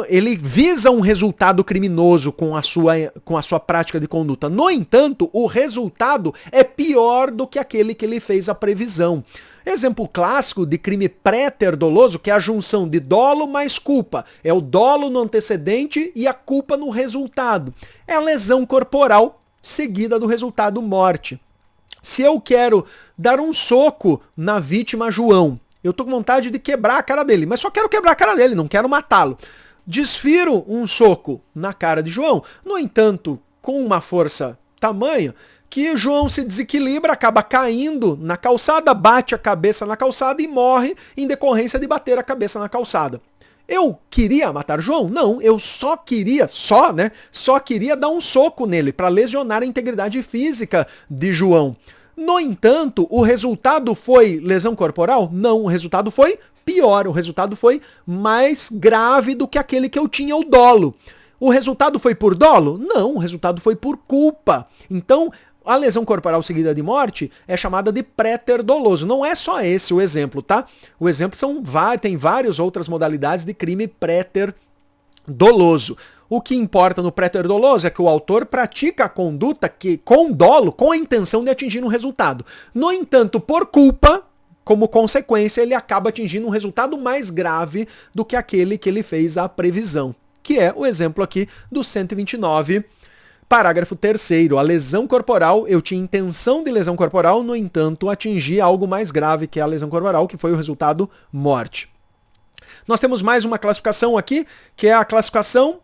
Ele visa um resultado criminoso com a sua prática de conduta. No entanto, o resultado é pior do que aquele que ele fez a previsão. Exemplo clássico de crime préter-doloso, que é a junção de dolo mais culpa. É o dolo no antecedente e a culpa no resultado. É a lesão corporal seguida do resultado morte. Se eu quero dar um soco na vítima João, eu tô com vontade de quebrar a cara dele, mas só quero quebrar a cara dele, não quero matá-lo. Desfiro um soco na cara de João, no entanto, com uma força tamanha que João se desequilibra, acaba caindo na calçada, bate a cabeça na calçada e morre em decorrência de bater a cabeça na calçada. Eu queria matar João? Não, eu só queria dar um soco nele para lesionar a integridade física de João. No entanto, o resultado foi lesão corporal? Não, o resultado foi pior, o resultado foi mais grave do que aquele que eu tinha o dolo. O resultado foi por dolo? Não, o resultado foi por culpa. Então, a lesão corporal seguida de morte é chamada de préter-doloso. Não é só esse o exemplo, tá? O exemplo tem várias outras modalidades de crime préter-doloso. O que importa no préter-doloso é que o autor pratica a conduta com dolo, com a intenção de atingir um resultado. No entanto, por culpa, como consequência, ele acaba atingindo um resultado mais grave do que aquele que ele fez a previsão, que é o exemplo aqui do 129, parágrafo 3º. A lesão corporal, eu tinha intenção de lesão corporal, no entanto, atingi algo mais grave que a lesão corporal, que foi o resultado morte. Nós temos mais uma classificação aqui, que é a classificação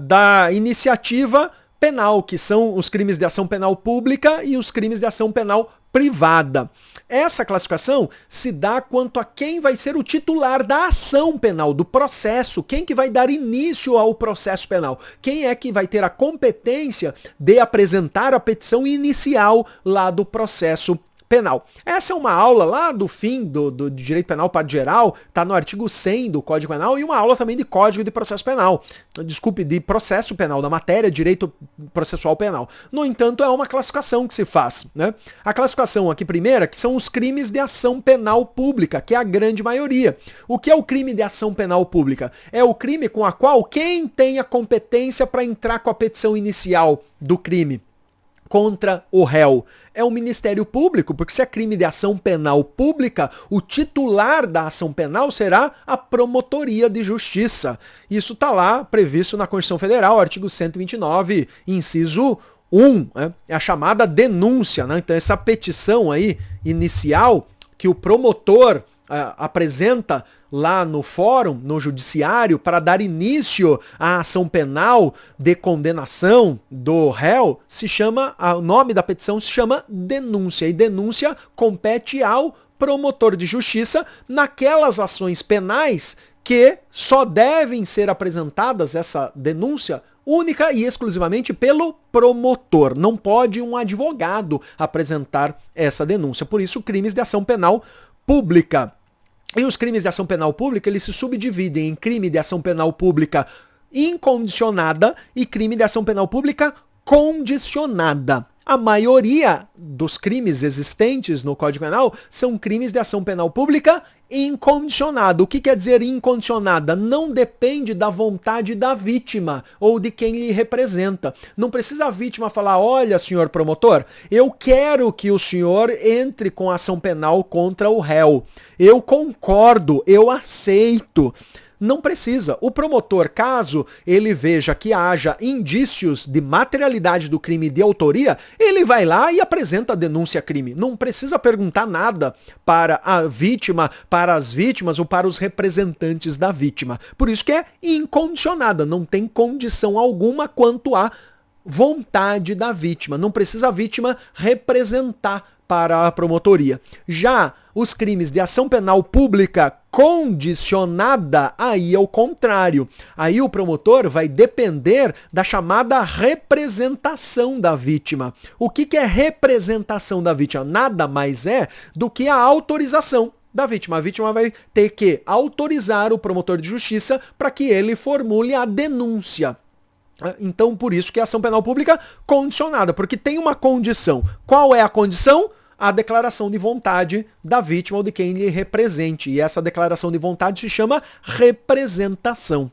da iniciativa penal, que são os crimes de ação penal pública e os crimes de ação penal privada. Essa classificação se dá quanto a quem vai ser o titular da ação penal, do processo, quem que vai dar início ao processo penal, quem é que vai ter a competência de apresentar a petição inicial lá do processo penal. Essa é uma aula lá do fim do direito penal para geral, tá no artigo 100 do Código Penal, e uma aula também de Código de Processo Penal. Desculpe, de processo penal, da matéria direito processual penal. No entanto, é uma classificação que se faz, né? A classificação aqui primeira, que são os crimes de ação penal pública, que é a grande maioria. O que é o crime de ação penal pública? É o crime com a qual quem tem a competência para entrar com a petição inicial do crime contra o réu é o Ministério Público, porque se é crime de ação penal pública, o titular da ação penal será a Promotoria de Justiça. Isso está lá previsto na Constituição Federal, artigo 129, inciso 1, né? É a chamada denúncia, né? Então essa petição aí inicial que o promotor apresenta lá no fórum, no judiciário, para dar início à ação penal de condenação do réu, o nome da petição se chama denúncia, e denúncia compete ao promotor de justiça naquelas ações penais que só devem ser apresentadas, essa denúncia, única e exclusivamente pelo promotor. Não pode um advogado apresentar essa denúncia. Por isso, crimes de ação penal pública. E os crimes de ação penal pública, eles se subdividem em crime de ação penal pública incondicionada e crime de ação penal pública condicionada. A maioria dos crimes existentes no Código Penal são crimes de ação penal pública incondicionada. O que quer dizer incondicionada? Não depende da vontade da vítima ou de quem lhe representa. Não precisa a vítima falar: olha, senhor promotor, eu quero que o senhor entre com ação penal contra o réu. Eu concordo, eu aceito. Não precisa. O promotor, caso ele veja que haja indícios de materialidade do crime de autoria, ele vai lá e apresenta a denúncia-crime. Não precisa perguntar nada para a vítima, para as vítimas ou para os representantes da vítima. Por isso que é incondicionada, não tem condição alguma quanto à vontade da vítima. Não precisa a vítima representar para a promotoria. Já os crimes de ação penal pública condicionada, aí é o contrário. Aí o promotor vai depender da chamada representação da vítima. O que é representação da vítima? Nada mais é do que a autorização da vítima. A vítima vai ter que autorizar o promotor de justiça para que ele formule a denúncia. Então, por isso que é ação penal pública condicionada, porque tem uma condição. Qual é a condição? A declaração de vontade da vítima ou de quem lhe represente. E essa declaração de vontade se chama representação.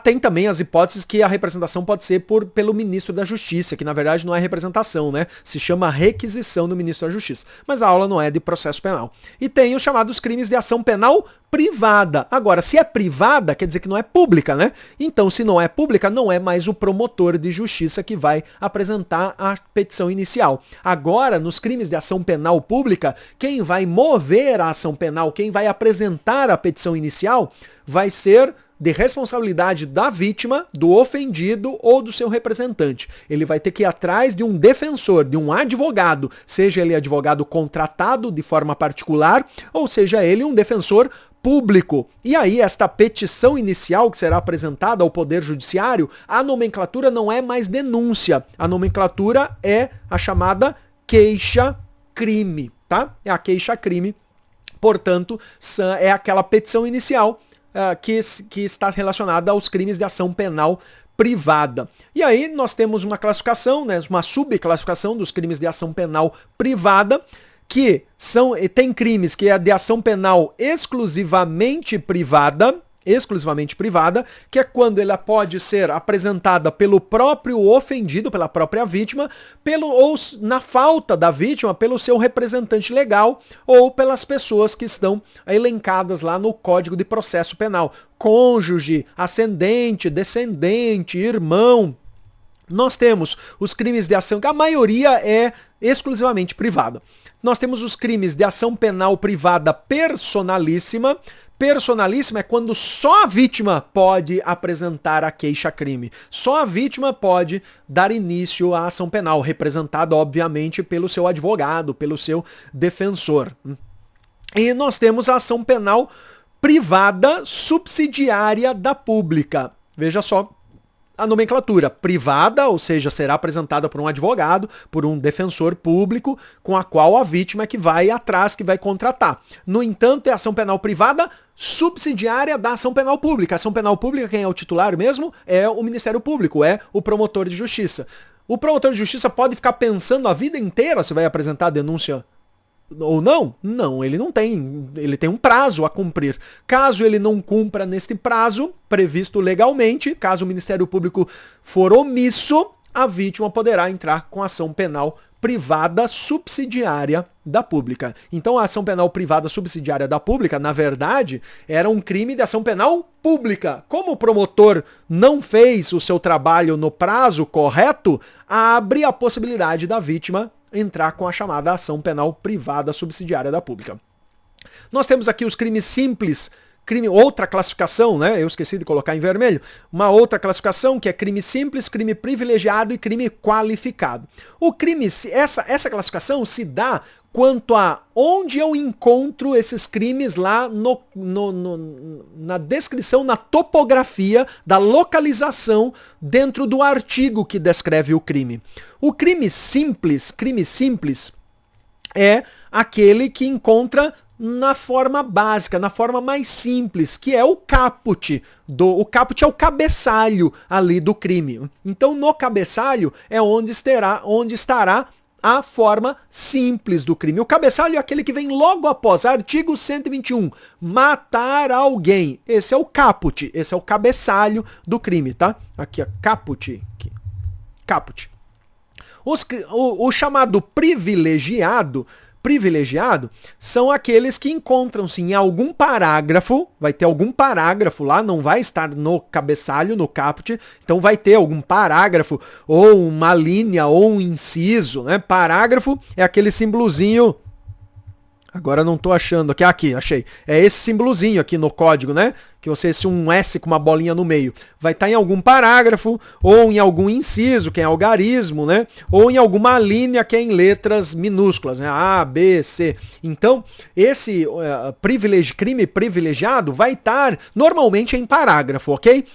Tem também as hipóteses que a representação pode ser pelo ministro da Justiça, que na verdade não é representação, né? Se chama requisição do ministro da Justiça. Mas a aula não é de processo penal. E tem os chamados crimes de ação penal privada. Agora, se é privada, quer dizer que não é pública, né? Então, se não é pública, não é mais o promotor de justiça que vai apresentar a petição inicial. Agora, nos crimes de ação penal pública, quem vai mover a ação penal, quem vai apresentar a petição inicial, vai ser de responsabilidade da vítima, do ofendido ou do seu representante. Ele vai ter que ir atrás de um defensor, de um advogado, seja ele advogado contratado de forma particular, ou seja ele um defensor público. E aí, esta petição inicial que será apresentada ao Poder Judiciário, a nomenclatura não é mais denúncia. A nomenclatura é a chamada queixa-crime, tá? É a queixa-crime. Portanto, é aquela petição inicial que está relacionada aos crimes de ação penal privada. E aí nós temos uma classificação, né, uma subclassificação dos crimes de ação penal privada, que tem crimes que é de ação penal exclusivamente privada, que é quando ela pode ser apresentada pelo próprio ofendido, pela própria vítima, ou na falta da vítima, pelo seu representante legal, ou pelas pessoas que estão elencadas lá no Código de Processo Penal. Cônjuge, ascendente, descendente, irmão. Nós temos os crimes de ação, que a maioria é exclusivamente privada. Nós temos os crimes de ação penal privada personalíssima. Personalíssima é quando só a vítima pode apresentar a queixa-crime. Só a vítima pode dar início à ação penal, representada, obviamente, pelo seu advogado, pelo seu defensor. E nós temos a ação penal privada subsidiária da pública. Veja só, a nomenclatura privada, ou seja, será apresentada por um advogado, por um defensor público, com a qual a vítima é que vai atrás, que vai contratar. No entanto, é ação penal privada subsidiária da ação penal pública. A ação penal pública, quem é o titular mesmo? É o Ministério Público, é o promotor de justiça. O promotor de justiça pode ficar pensando a vida inteira se vai apresentar a denúncia ou não? Não, ele não tem. Ele tem um prazo a cumprir. Caso ele não cumpra neste prazo previsto legalmente, caso o Ministério Público for omisso, a vítima poderá entrar com ação penal privada subsidiária da pública. Então a ação penal privada subsidiária da pública, na verdade, era um crime de ação penal pública. Como o promotor não fez o seu trabalho no prazo correto, abre a possibilidade da vítima entrar com a chamada ação penal privada subsidiária da pública. Nós temos aqui os crimes simples, outra classificação, né? Eu esqueci de colocar em vermelho. Uma outra classificação que é crime simples, crime privilegiado e crime qualificado. Essa classificação se dá quanto a onde eu encontro esses crimes lá na descrição, na topografia da localização dentro do artigo que descreve o crime. O crime simples é aquele que encontra na forma básica, na forma mais simples, que é o caput. O caput é o cabeçalho ali do crime. Então, no cabeçalho é onde estará a forma simples do crime. O cabeçalho é aquele que vem logo após, artigo 121, matar alguém. Esse é o caput, esse é o cabeçalho do crime, tá? Aqui, ó, caput. Aqui. Caput. O chamado privilegiado são aqueles que encontram-se em algum parágrafo, vai ter algum parágrafo lá, não vai estar no cabeçalho, no caput, então vai ter algum parágrafo, ou uma linha, ou um inciso, né? Parágrafo é aquele símbolozinho, agora não tô achando, aqui, achei, é esse símbolozinho aqui no código, né? Que você, se um S com uma bolinha no meio, vai estar em algum parágrafo, ou em algum inciso, que é algarismo, né? Ou em alguma linha que é em letras minúsculas, né? A, B, C. Então, esse crime privilegiado vai estar normalmente em parágrafo, ok?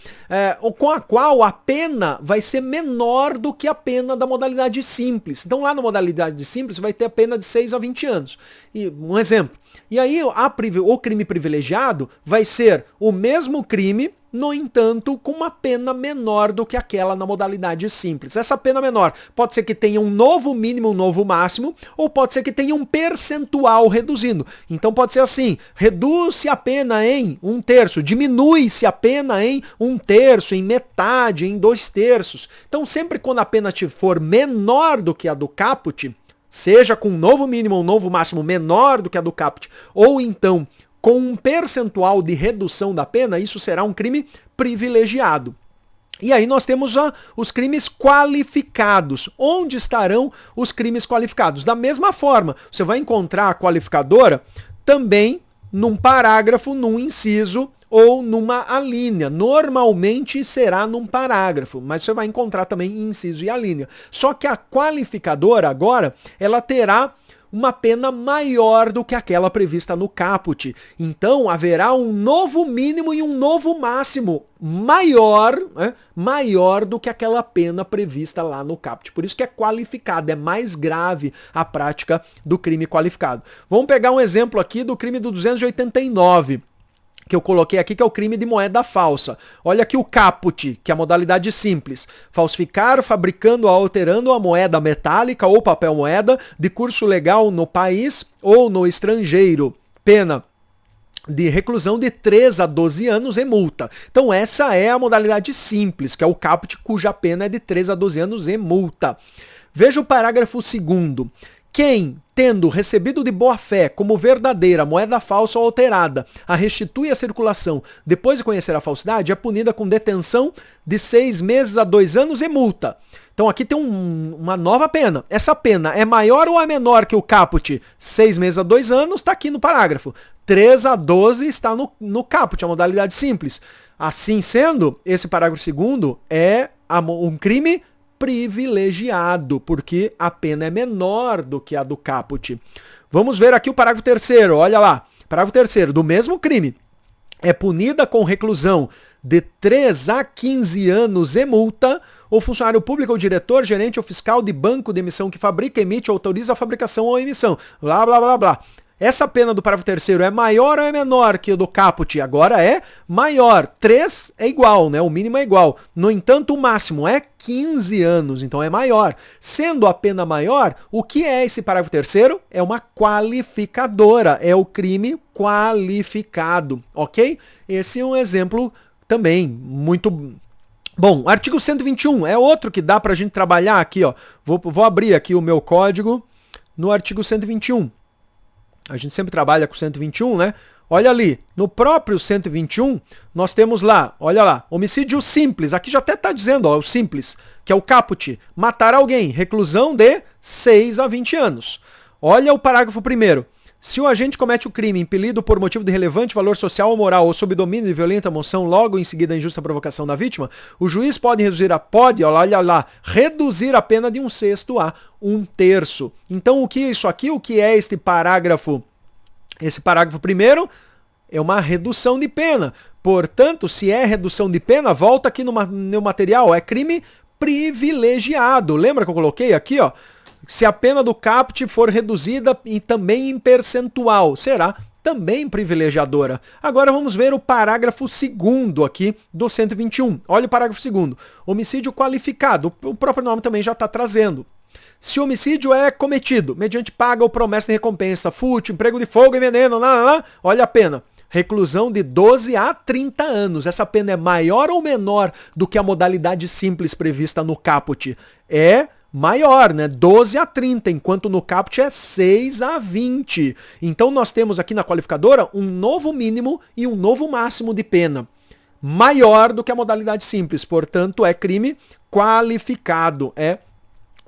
Com a qual a pena vai ser menor do que a pena da modalidade simples. Então, lá na modalidade simples, vai ter a pena de 6 a 20 anos. E um exemplo. E aí o crime privilegiado vai ser o mesmo crime, no entanto, com uma pena menor do que aquela na modalidade simples. Essa pena menor pode ser que tenha um novo mínimo, um novo máximo, ou pode ser que tenha um percentual reduzindo. Então pode ser assim, reduz-se a pena em 1/3, diminui-se a pena em 1/3, em metade, em 2/3. Então sempre quando a pena for menor do que a do caput, seja com um novo mínimo ou um novo máximo menor do que a do caput, ou então com um percentual de redução da pena, isso será um crime privilegiado. E aí nós temos os crimes qualificados. Onde estarão os crimes qualificados? Da mesma forma, você vai encontrar a qualificadora também num parágrafo, num inciso, ou numa alínea. Normalmente será num parágrafo, mas você vai encontrar também inciso e alínea. Só que a qualificadora agora, ela terá uma pena maior do que aquela prevista no caput. Então haverá um novo mínimo e um novo máximo maior, né? Maior do que aquela pena prevista lá no caput. Por isso que é qualificado, é mais grave a prática do crime qualificado. Vamos pegar um exemplo aqui do crime do 289. Que eu coloquei aqui, que é o crime de moeda falsa. Olha aqui o caput, que é a modalidade simples. Falsificar, fabricando ou alterando a moeda metálica ou papel moeda de curso legal no país ou no estrangeiro. Pena de reclusão de 3 a 12 anos e multa. Então essa é a modalidade simples, que é o caput, cuja pena é de 3 a 12 anos e multa. Veja o parágrafo 2º. Quem, tendo recebido de boa fé como verdadeira moeda falsa ou alterada, a restitui à circulação depois de conhecer a falsidade, é punida com detenção de 6 meses a 2 anos e multa. Então aqui tem uma nova pena. Essa pena é maior ou é menor que o caput? 6 meses a 2 anos, está aqui no parágrafo. 3 a 12 está no caput, a modalidade simples. Assim sendo, esse parágrafo 2º é um crime privilegiado, porque a pena é menor do que a do caput. Vamos ver aqui o parágrafo 3º, olha lá. Parágrafo 3º, do mesmo crime, é punida com reclusão de 3 a 15 anos e multa, o funcionário público ou diretor, gerente ou fiscal de banco de emissão que fabrica, emite ou autoriza a fabricação ou emissão. Blá, blá, blá, blá. Essa pena do parágrafo 3º é maior ou é menor que o do caput? Agora é maior. 3 é igual, né? O mínimo é igual. No entanto, o máximo é 15 anos, então é maior. Sendo a pena maior, o que é esse parágrafo 3º? É uma qualificadora, é o crime qualificado, ok? Esse é um exemplo também muito bom. Artigo 121 é outro que dá pra gente trabalhar aqui, ó. Vou abrir aqui o meu código no artigo 121. A gente sempre trabalha com 121, né? Olha ali, no próprio 121, nós temos lá, olha lá, homicídio simples. Aqui já até está dizendo, ó, o simples, que é o caput. Matar alguém, reclusão de 6 a 20 anos. Olha o parágrafo 1º. Se o agente comete o crime impelido por motivo de relevante valor social ou moral ou sob domínio de violenta moção, logo em seguida a injusta provocação da vítima, o juiz pode olha lá, reduzir a pena de 1/6 a 1/3. Então o que é isso aqui? O que é este parágrafo? Esse parágrafo 1º é uma redução de pena. Portanto, se é redução de pena, volta aqui no material, é crime privilegiado. Lembra que eu coloquei aqui, ó? Se a pena do caput for reduzida e também em percentual, será também privilegiadora. Agora vamos ver o parágrafo 2º aqui do 121. Olha o parágrafo 2º. Homicídio qualificado. O próprio nome também já está trazendo. Se o homicídio é cometido mediante paga ou promessa de recompensa, furto, emprego de fogo e veneno, olha a pena. Reclusão de 12 a 30 anos. Essa pena é maior ou menor do que a modalidade simples prevista no caput? É maior, né? 12 a 30, enquanto no caput é 6 a 20. Então nós temos aqui na qualificadora um novo mínimo e um novo máximo de pena. Maior do que a modalidade simples, portanto é crime qualificado, é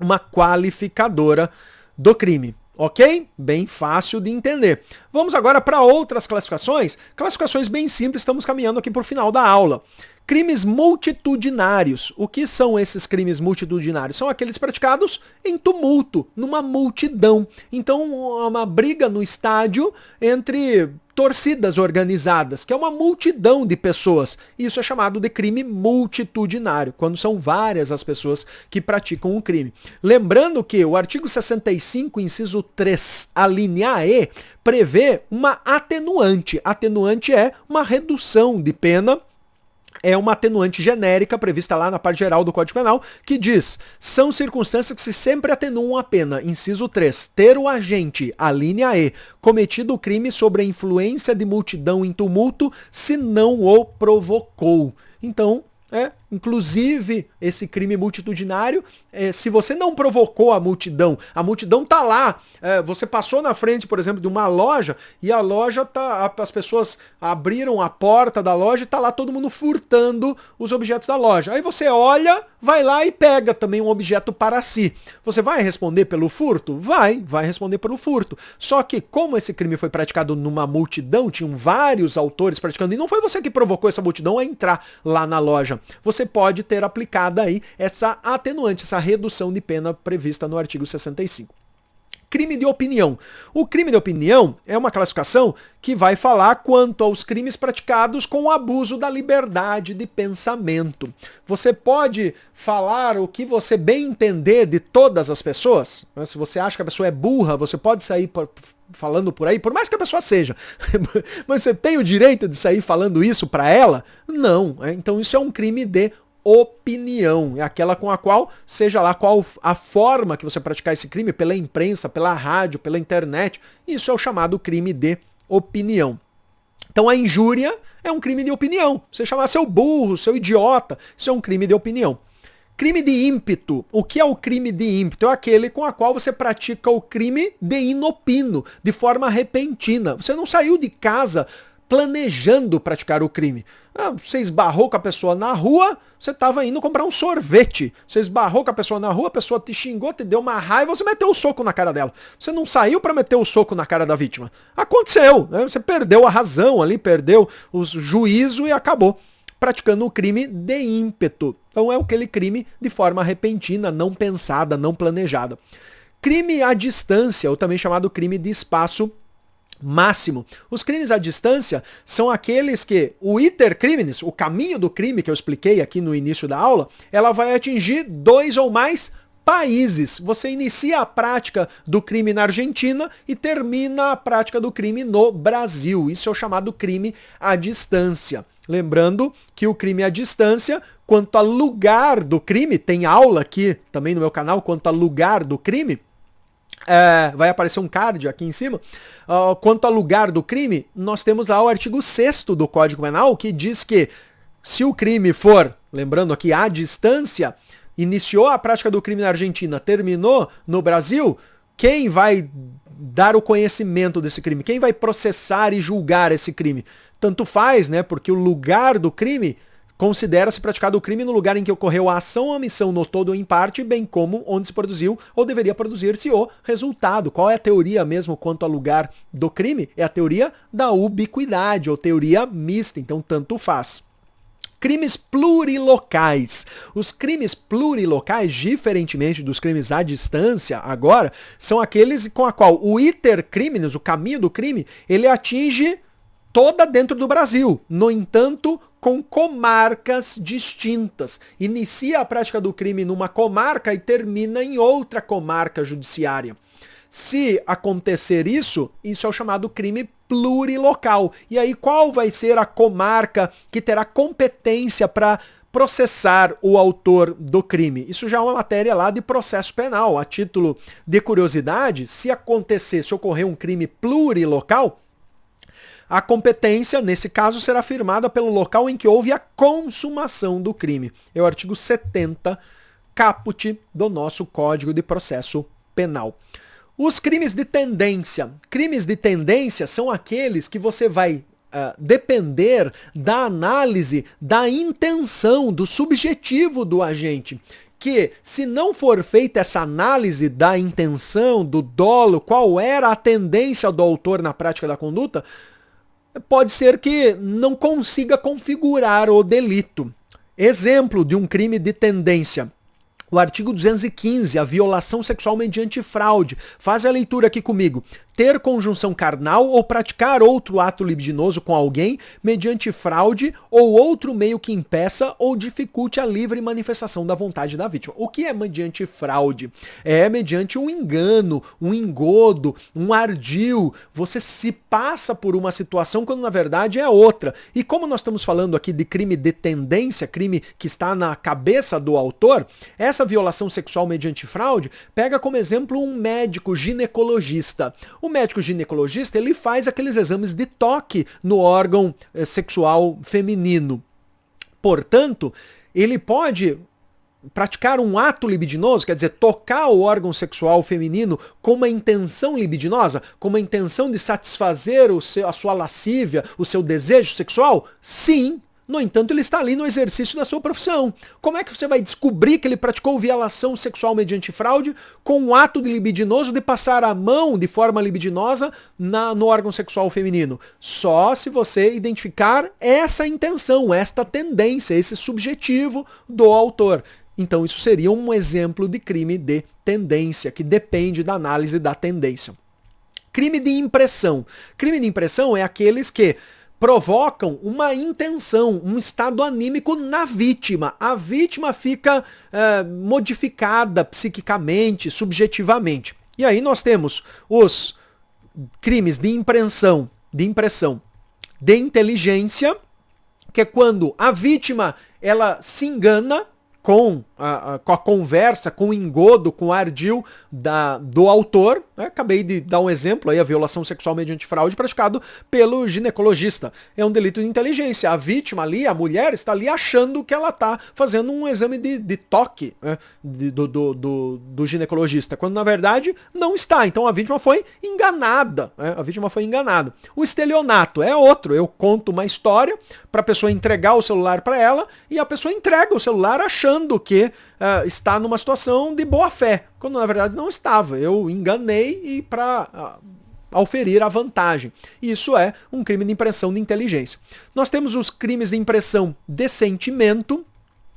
uma qualificadora do crime. Ok? Bem fácil de entender. Vamos agora para outras classificações. Classificações bem simples, estamos caminhando aqui para o final da aula. Crimes multitudinários. O que são esses crimes multitudinários? São aqueles praticados em tumulto, numa multidão. Então, uma briga no estádio entre torcidas organizadas, que é uma multidão de pessoas. Isso é chamado de crime multitudinário, quando são várias as pessoas que praticam o crime. Lembrando que o artigo 65, inciso 3, a linha E, prevê uma atenuante. Atenuante é uma redução de pena. É uma atenuante genérica prevista lá na parte geral do Código Penal, que diz: são circunstâncias que se sempre atenuam a pena. Inciso 3. Ter o agente, a linha E, cometido o crime sobre a influência de multidão em tumulto, se não o provocou. Então, inclusive, esse crime multitudinário, se você não provocou a multidão tá lá, você passou na frente, por exemplo, de uma loja, e a loja as pessoas abriram a porta da loja e tá lá todo mundo furtando os objetos da loja. Aí você olha, vai lá e pega também um objeto para si. Você vai responder pelo furto? Vai responder pelo furto. Só que, como esse crime foi praticado numa multidão, tinham vários autores praticando, e não foi você que provocou essa multidão a entrar lá na loja. Você pode ter aplicado aí essa atenuante, essa redução de pena prevista no artigo 65. Crime de opinião. O crime de opinião é uma classificação que vai falar quanto aos crimes praticados com o abuso da liberdade de pensamento. Você pode falar o que você bem entender de todas as pessoas. Se você acha que a pessoa é burra, você pode sair falando por aí, por mais que a pessoa seja. Mas você tem o direito de sair falando isso para ela? Não. Então isso é um crime de opinião, é aquela com a qual, seja lá qual a forma que você praticar esse crime, pela imprensa, pela rádio, pela internet, isso é o chamado crime de opinião. Então a injúria é um crime de opinião. Você chamar seu burro, seu idiota, isso é um crime de opinião. Crime de ímpeto. O que é o crime de ímpeto? É aquele com a qual você pratica o crime de inopino, de forma repentina. Você não saiu de casa planejando praticar o crime. Você esbarrou com a pessoa na rua, você estava indo comprar um sorvete. Você esbarrou com a pessoa na rua, a pessoa te xingou, te deu uma raiva, você meteu o soco na cara dela. Você não saiu para meter o soco na cara da vítima. Aconteceu, né? Você perdeu a razão ali, perdeu o juízo e acabou praticando o crime de ímpeto. Então é aquele crime de forma repentina, não pensada, não planejada. Crime à distância, ou também chamado crime de espaço máximo. Os crimes à distância são aqueles que o iter criminis, o caminho do crime que eu expliquei aqui no início da aula, ela vai atingir 2 ou mais países. Você inicia a prática do crime na Argentina e termina a prática do crime no Brasil. Isso é o chamado crime à distância. Lembrando que o crime à distância, quanto a lugar do crime, tem aula aqui também no meu canal, quanto a lugar do crime, vai aparecer um card aqui em cima. Quanto ao lugar do crime, nós temos lá o artigo 6º do Código Penal, que diz que se o crime for, lembrando aqui, à distância, iniciou a prática do crime na Argentina, terminou no Brasil, quem vai dar o conhecimento desse crime? Quem vai processar e julgar esse crime? Tanto faz, né? Porque o lugar do crime considera-se praticado o crime no lugar em que ocorreu a ação ou omissão no todo ou em parte, bem como onde se produziu ou deveria produzir-se o resultado. Qual é a teoria mesmo quanto ao lugar do crime? É a teoria da ubiquidade, ou teoria mista, então tanto faz. Crimes plurilocais. Os crimes plurilocais, diferentemente dos crimes à distância, agora, são aqueles com a qual o iter criminis, o caminho do crime, ele atinge toda dentro do Brasil. No entanto, com comarcas distintas. Inicia a prática do crime numa comarca e termina em outra comarca judiciária. Se acontecer isso, isso é o chamado crime plurilocal. E aí qual vai ser a comarca que terá competência para processar o autor do crime? Isso já é uma matéria lá de processo penal. A título de curiosidade, se ocorrer um crime plurilocal, a competência, nesse caso, será firmada pelo local em que houve a consumação do crime. É o artigo 70, caput do nosso Código de Processo Penal. Os crimes de tendência. Crimes de tendência são aqueles que você vai depender da análise da intenção, do subjetivo do agente. Que, se não for feita essa análise da intenção, do dolo, qual era a tendência do autor na prática da conduta, pode ser que não consiga configurar o delito. Exemplo de um crime de tendência. O artigo 215, a violação sexual mediante fraude. Faz a leitura aqui comigo. Ter conjunção carnal ou praticar outro ato libidinoso com alguém mediante fraude ou outro meio que impeça ou dificulte a livre manifestação da vontade da vítima. O que é mediante fraude? É mediante um engano, um engodo, um ardil. Você se passa por uma situação quando na verdade é outra. E como nós estamos falando aqui de crime de tendência, crime que está na cabeça do autor, essa violação sexual mediante fraude pega como exemplo um médico ginecologista. O médico ginecologista, ele faz aqueles exames de toque no órgão sexual feminino. Portanto, ele pode praticar um ato libidinoso, quer dizer, tocar o órgão sexual feminino com uma intenção libidinosa, com uma intenção de satisfazer a sua lascívia, o seu desejo sexual? Sim. No entanto, ele está ali no exercício da sua profissão. Como é que você vai descobrir que ele praticou violação sexual mediante fraude com um ato libidinoso de passar a mão de forma libidinosa no órgão sexual feminino? Só se você identificar essa intenção, esta tendência, esse subjetivo do autor. Então isso seria um exemplo de crime de tendência, que depende da análise da tendência. Crime de impressão. Crime de impressão é aqueles que provocam uma intenção, um estado anímico na vítima. A vítima fica modificada psiquicamente, subjetivamente. E aí nós temos os crimes de impressão, de inteligência, que é quando a vítima ela se engana com a conversa, com o engodo, com o ardil do autor. Acabei de dar um exemplo aí, a violação sexual mediante fraude praticado pelo ginecologista. É um delito de inteligência. A vítima ali, a mulher, está ali achando que ela está fazendo um exame de toque, né, do ginecologista, quando na verdade não está. Então a vítima foi enganada. Né? A vítima foi enganada. O estelionato é outro. Eu conto uma história para a pessoa entregar o celular para ela e a pessoa entrega o celular achando que está numa situação de boa fé, quando na verdade não estava. Eu enganei e para auferir a vantagem. Isso é um crime de impressão de inteligência. Nós temos os crimes de impressão de sentimento,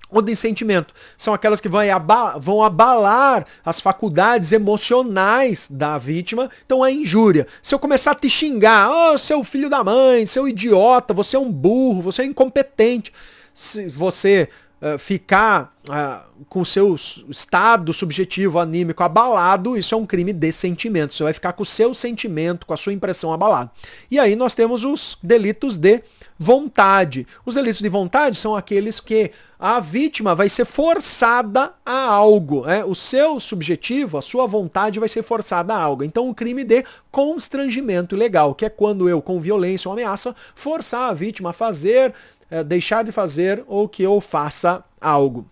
O dissentimento são aquelas que vão abalar as faculdades emocionais da vítima. Então a injúria. Se eu começar a te xingar, oh, seu filho da mãe, seu idiota, você é um burro, você é incompetente. Se você ficar com o seu estado subjetivo anímico abalado, isso é um crime de sentimento. Você vai ficar com o seu sentimento, com a sua impressão abalada. E aí nós temos os delitos de vontade. Os delitos de vontade são aqueles que a vítima vai ser forçada a algo. O seu subjetivo, a sua vontade vai ser forçada a algo. Então, o crime de constrangimento ilegal, que é quando eu, com violência ou ameaça, forçar a vítima a fazer, deixar de fazer ou que eu faça algo.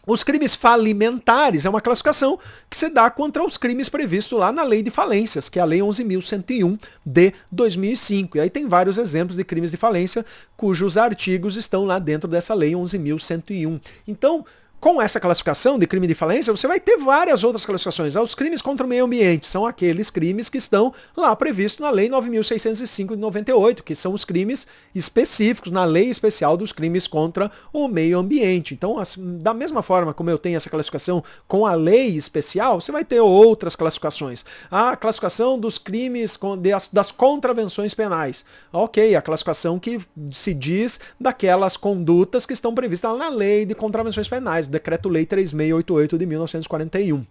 Os crimes falimentares é uma classificação que se dá contra os crimes previstos lá na Lei de Falências, que é a Lei 11.101 de 2005. E aí tem vários exemplos de crimes de falência cujos artigos estão lá dentro dessa Lei 11.101. Então, com essa classificação de crime de falência, você vai ter várias outras classificações. Os crimes contra o meio ambiente são aqueles crimes que estão lá previstos na Lei 9.605 de 98, que são os crimes específicos na Lei Especial dos Crimes contra o Meio Ambiente. Então, assim, da mesma forma como eu tenho essa classificação com a Lei Especial, você vai ter outras classificações. A classificação dos crimes, das contravenções penais. Ok, a classificação que se diz daquelas condutas que estão previstas na Lei de Contravenções Penais, Decreto-Lei 3688 de 1941.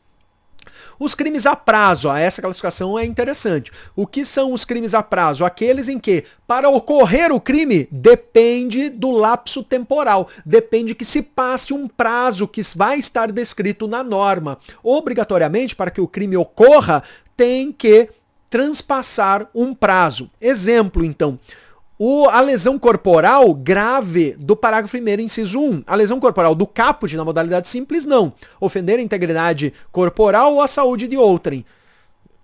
Os crimes a prazo, essa classificação é interessante. O que são os crimes a prazo? Aqueles em que, para ocorrer o crime, depende do lapso temporal, depende que se passe um prazo que vai estar descrito na norma. Obrigatoriamente, para que o crime ocorra, tem que transpassar um prazo. Exemplo, então. A lesão corporal grave do parágrafo 1º, inciso 1. A lesão corporal do caput, na modalidade simples, não. Ofender a integridade corporal ou a saúde de outrem.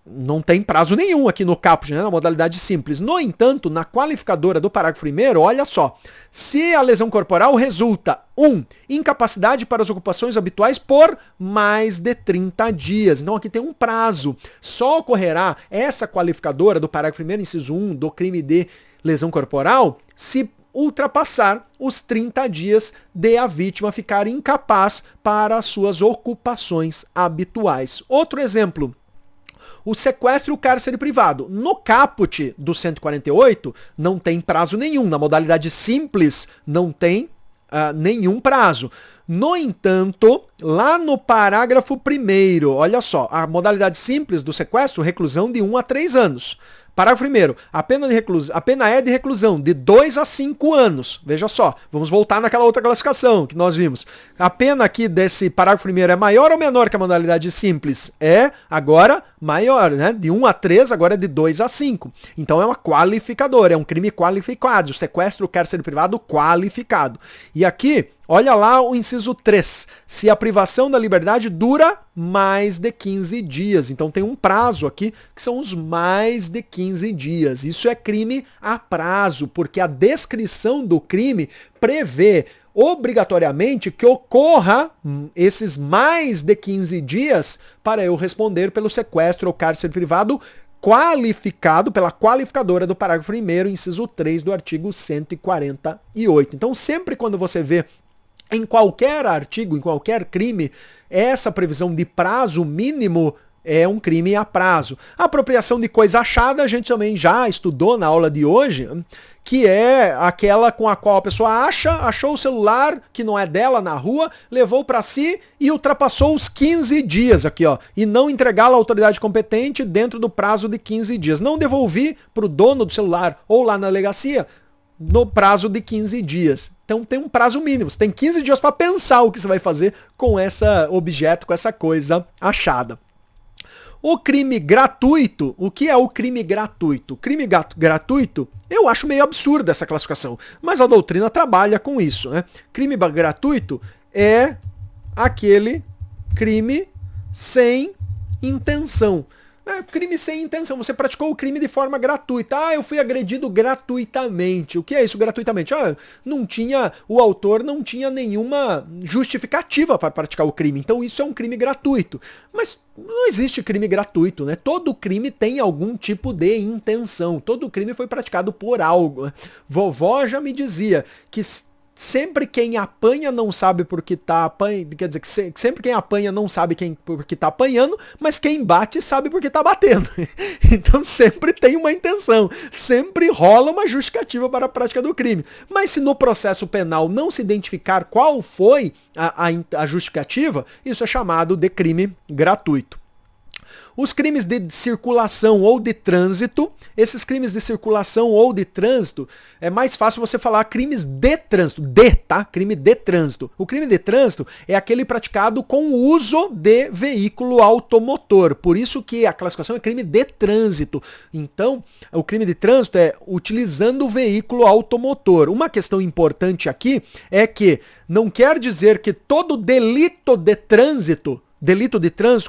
Não tem prazo nenhum aqui no caput, né, na modalidade simples. No entanto, na qualificadora do parágrafo 1º, olha só. Se a lesão corporal resulta, 1. Incapacidade para as ocupações habituais por mais de 30 dias. Então aqui tem um prazo. Só ocorrerá essa qualificadora do parágrafo 1º, inciso 1, do crime de lesão corporal, se ultrapassar os 30 dias de a vítima ficar incapaz para as suas ocupações habituais. Outro exemplo, o sequestro e o cárcere privado. No caput do 148, não tem prazo nenhum. Na modalidade simples, não tem nenhum prazo. No entanto, lá no parágrafo 1º, olha só, a modalidade simples do sequestro, reclusão de 1 a 3 anos. Parágrafo 1º, a pena é de reclusão de 2 a 5 anos. Veja só, vamos voltar naquela outra classificação que nós vimos. A pena aqui desse parágrafo 1º é maior ou menor que a modalidade simples? É agora maior, né? De 1 a 3, agora é de 2 a 5. Então é uma qualificadora, é um crime qualificado. O sequestro, o cárcere privado qualificado. E aqui, olha lá o inciso 3. Se a privação da liberdade dura mais de 15 dias. Então tem um prazo aqui, que são os mais de 15 dias. Isso é crime a prazo, porque a descrição do crime prevê obrigatoriamente que ocorra esses mais de 15 dias para eu responder pelo sequestro ou cárcere privado qualificado pela qualificadora do parágrafo 1º, inciso 3 do artigo 148. Então sempre quando você vê em qualquer artigo, em qualquer crime, essa previsão de prazo mínimo é um crime a prazo. A apropriação de coisa achada, a gente também já estudou na aula de hoje, que é aquela com a qual a pessoa achou o celular que não é dela na rua, levou para si e ultrapassou os 15 dias aqui, ó, e não entregá-la à autoridade competente dentro do prazo de 15 dias. Não devolvi para o dono do celular ou lá na delegacia no prazo de 15 dias. Então tem um prazo mínimo. Você tem 15 dias para pensar o que você vai fazer com esse objeto, com essa coisa achada. O crime gratuito, o que é o crime gratuito? O crime gratuito, eu acho meio absurda essa classificação, mas a doutrina trabalha com isso, né? Crime gratuito é aquele crime sem intenção. Crime sem intenção, você praticou o crime de forma gratuita. Eu fui agredido gratuitamente. O que é isso gratuitamente? O autor não tinha nenhuma justificativa para praticar o crime. Então isso é um crime gratuito. Mas não existe crime gratuito, né? Todo crime tem algum tipo de intenção. Todo crime foi praticado por algo. Vovó já me dizia que sempre quem apanha não sabe porque tá apanhando, quer dizer, que sempre quem apanha não sabe porque tá apanhando, mas quem bate sabe porque tá batendo. Então sempre tem uma intenção, sempre rola uma justificativa para a prática do crime. Mas se no processo penal não se identificar qual foi a justificativa, isso é chamado de crime gratuito. Os crimes de circulação ou de trânsito, esses crimes de circulação ou de trânsito, é mais fácil você falar crimes de trânsito, tá? Crime de trânsito. O crime de trânsito é aquele praticado com o uso de veículo automotor, por isso que a classificação é crime de trânsito. Então, o crime de trânsito é utilizando o veículo automotor. Uma questão importante aqui é que não quer dizer que todo delito de trânsito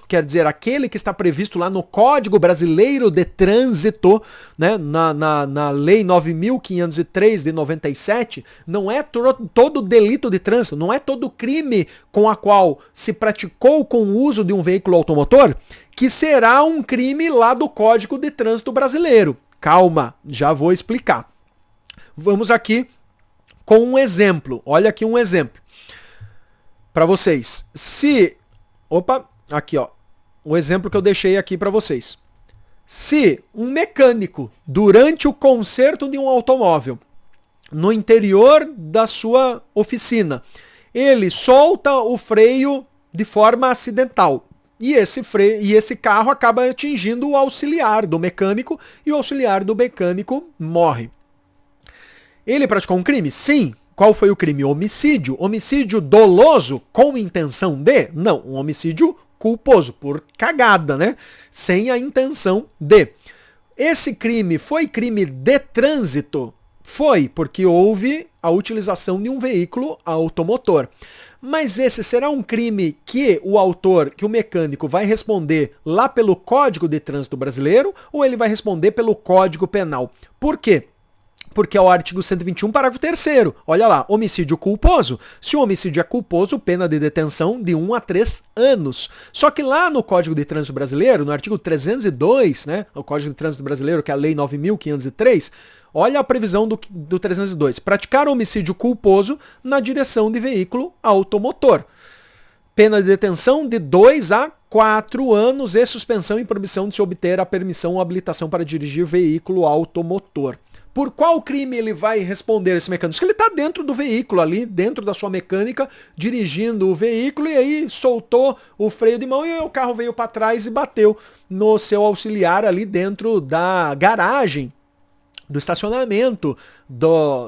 quer dizer aquele que está previsto lá no Código Brasileiro de Trânsito, né, na Lei 9.503 de 97, não é todo delito de trânsito, não é todo crime com a qual se praticou com o uso de um veículo automotor que será um crime lá do Código de Trânsito Brasileiro. Calma, já vou explicar. Vamos aqui com um exemplo. Olha aqui um exemplo para vocês. Aqui ó, o exemplo que eu deixei aqui para vocês. Se um mecânico, durante o conserto de um automóvel, no interior da sua oficina, ele solta o freio de forma acidental, e esse carro acaba atingindo o auxiliar do mecânico, e o auxiliar do mecânico morre. Ele praticou um crime? Sim. Qual foi o crime? Homicídio. Homicídio doloso com intenção de? Não, um homicídio culposo, por cagada, né? Sem a intenção de. Esse crime foi crime de trânsito? Foi, porque houve a utilização de um veículo automotor. Mas esse será um crime que o mecânico vai responder lá pelo Código de Trânsito Brasileiro ou ele vai responder pelo Código Penal? Por quê? Porque é o artigo 121, parágrafo 3º. Olha lá, homicídio culposo. Se o homicídio é culposo, pena de detenção de 1 a 3 anos. Só que lá no Código de Trânsito Brasileiro, no artigo 302, né, o Código de Trânsito Brasileiro, que é a Lei 9.503, olha a previsão do 302. Praticar homicídio culposo na direção de veículo automotor. Pena de detenção de 2 a 4 anos e suspensão e proibição de se obter a permissão ou habilitação para dirigir veículo automotor. Por qual crime ele vai responder esse mecânico? Que ele está dentro do veículo ali, dentro da sua mecânica, dirigindo o veículo e aí soltou o freio de mão e o carro veio para trás e bateu no seu auxiliar ali dentro da garagem, do estacionamento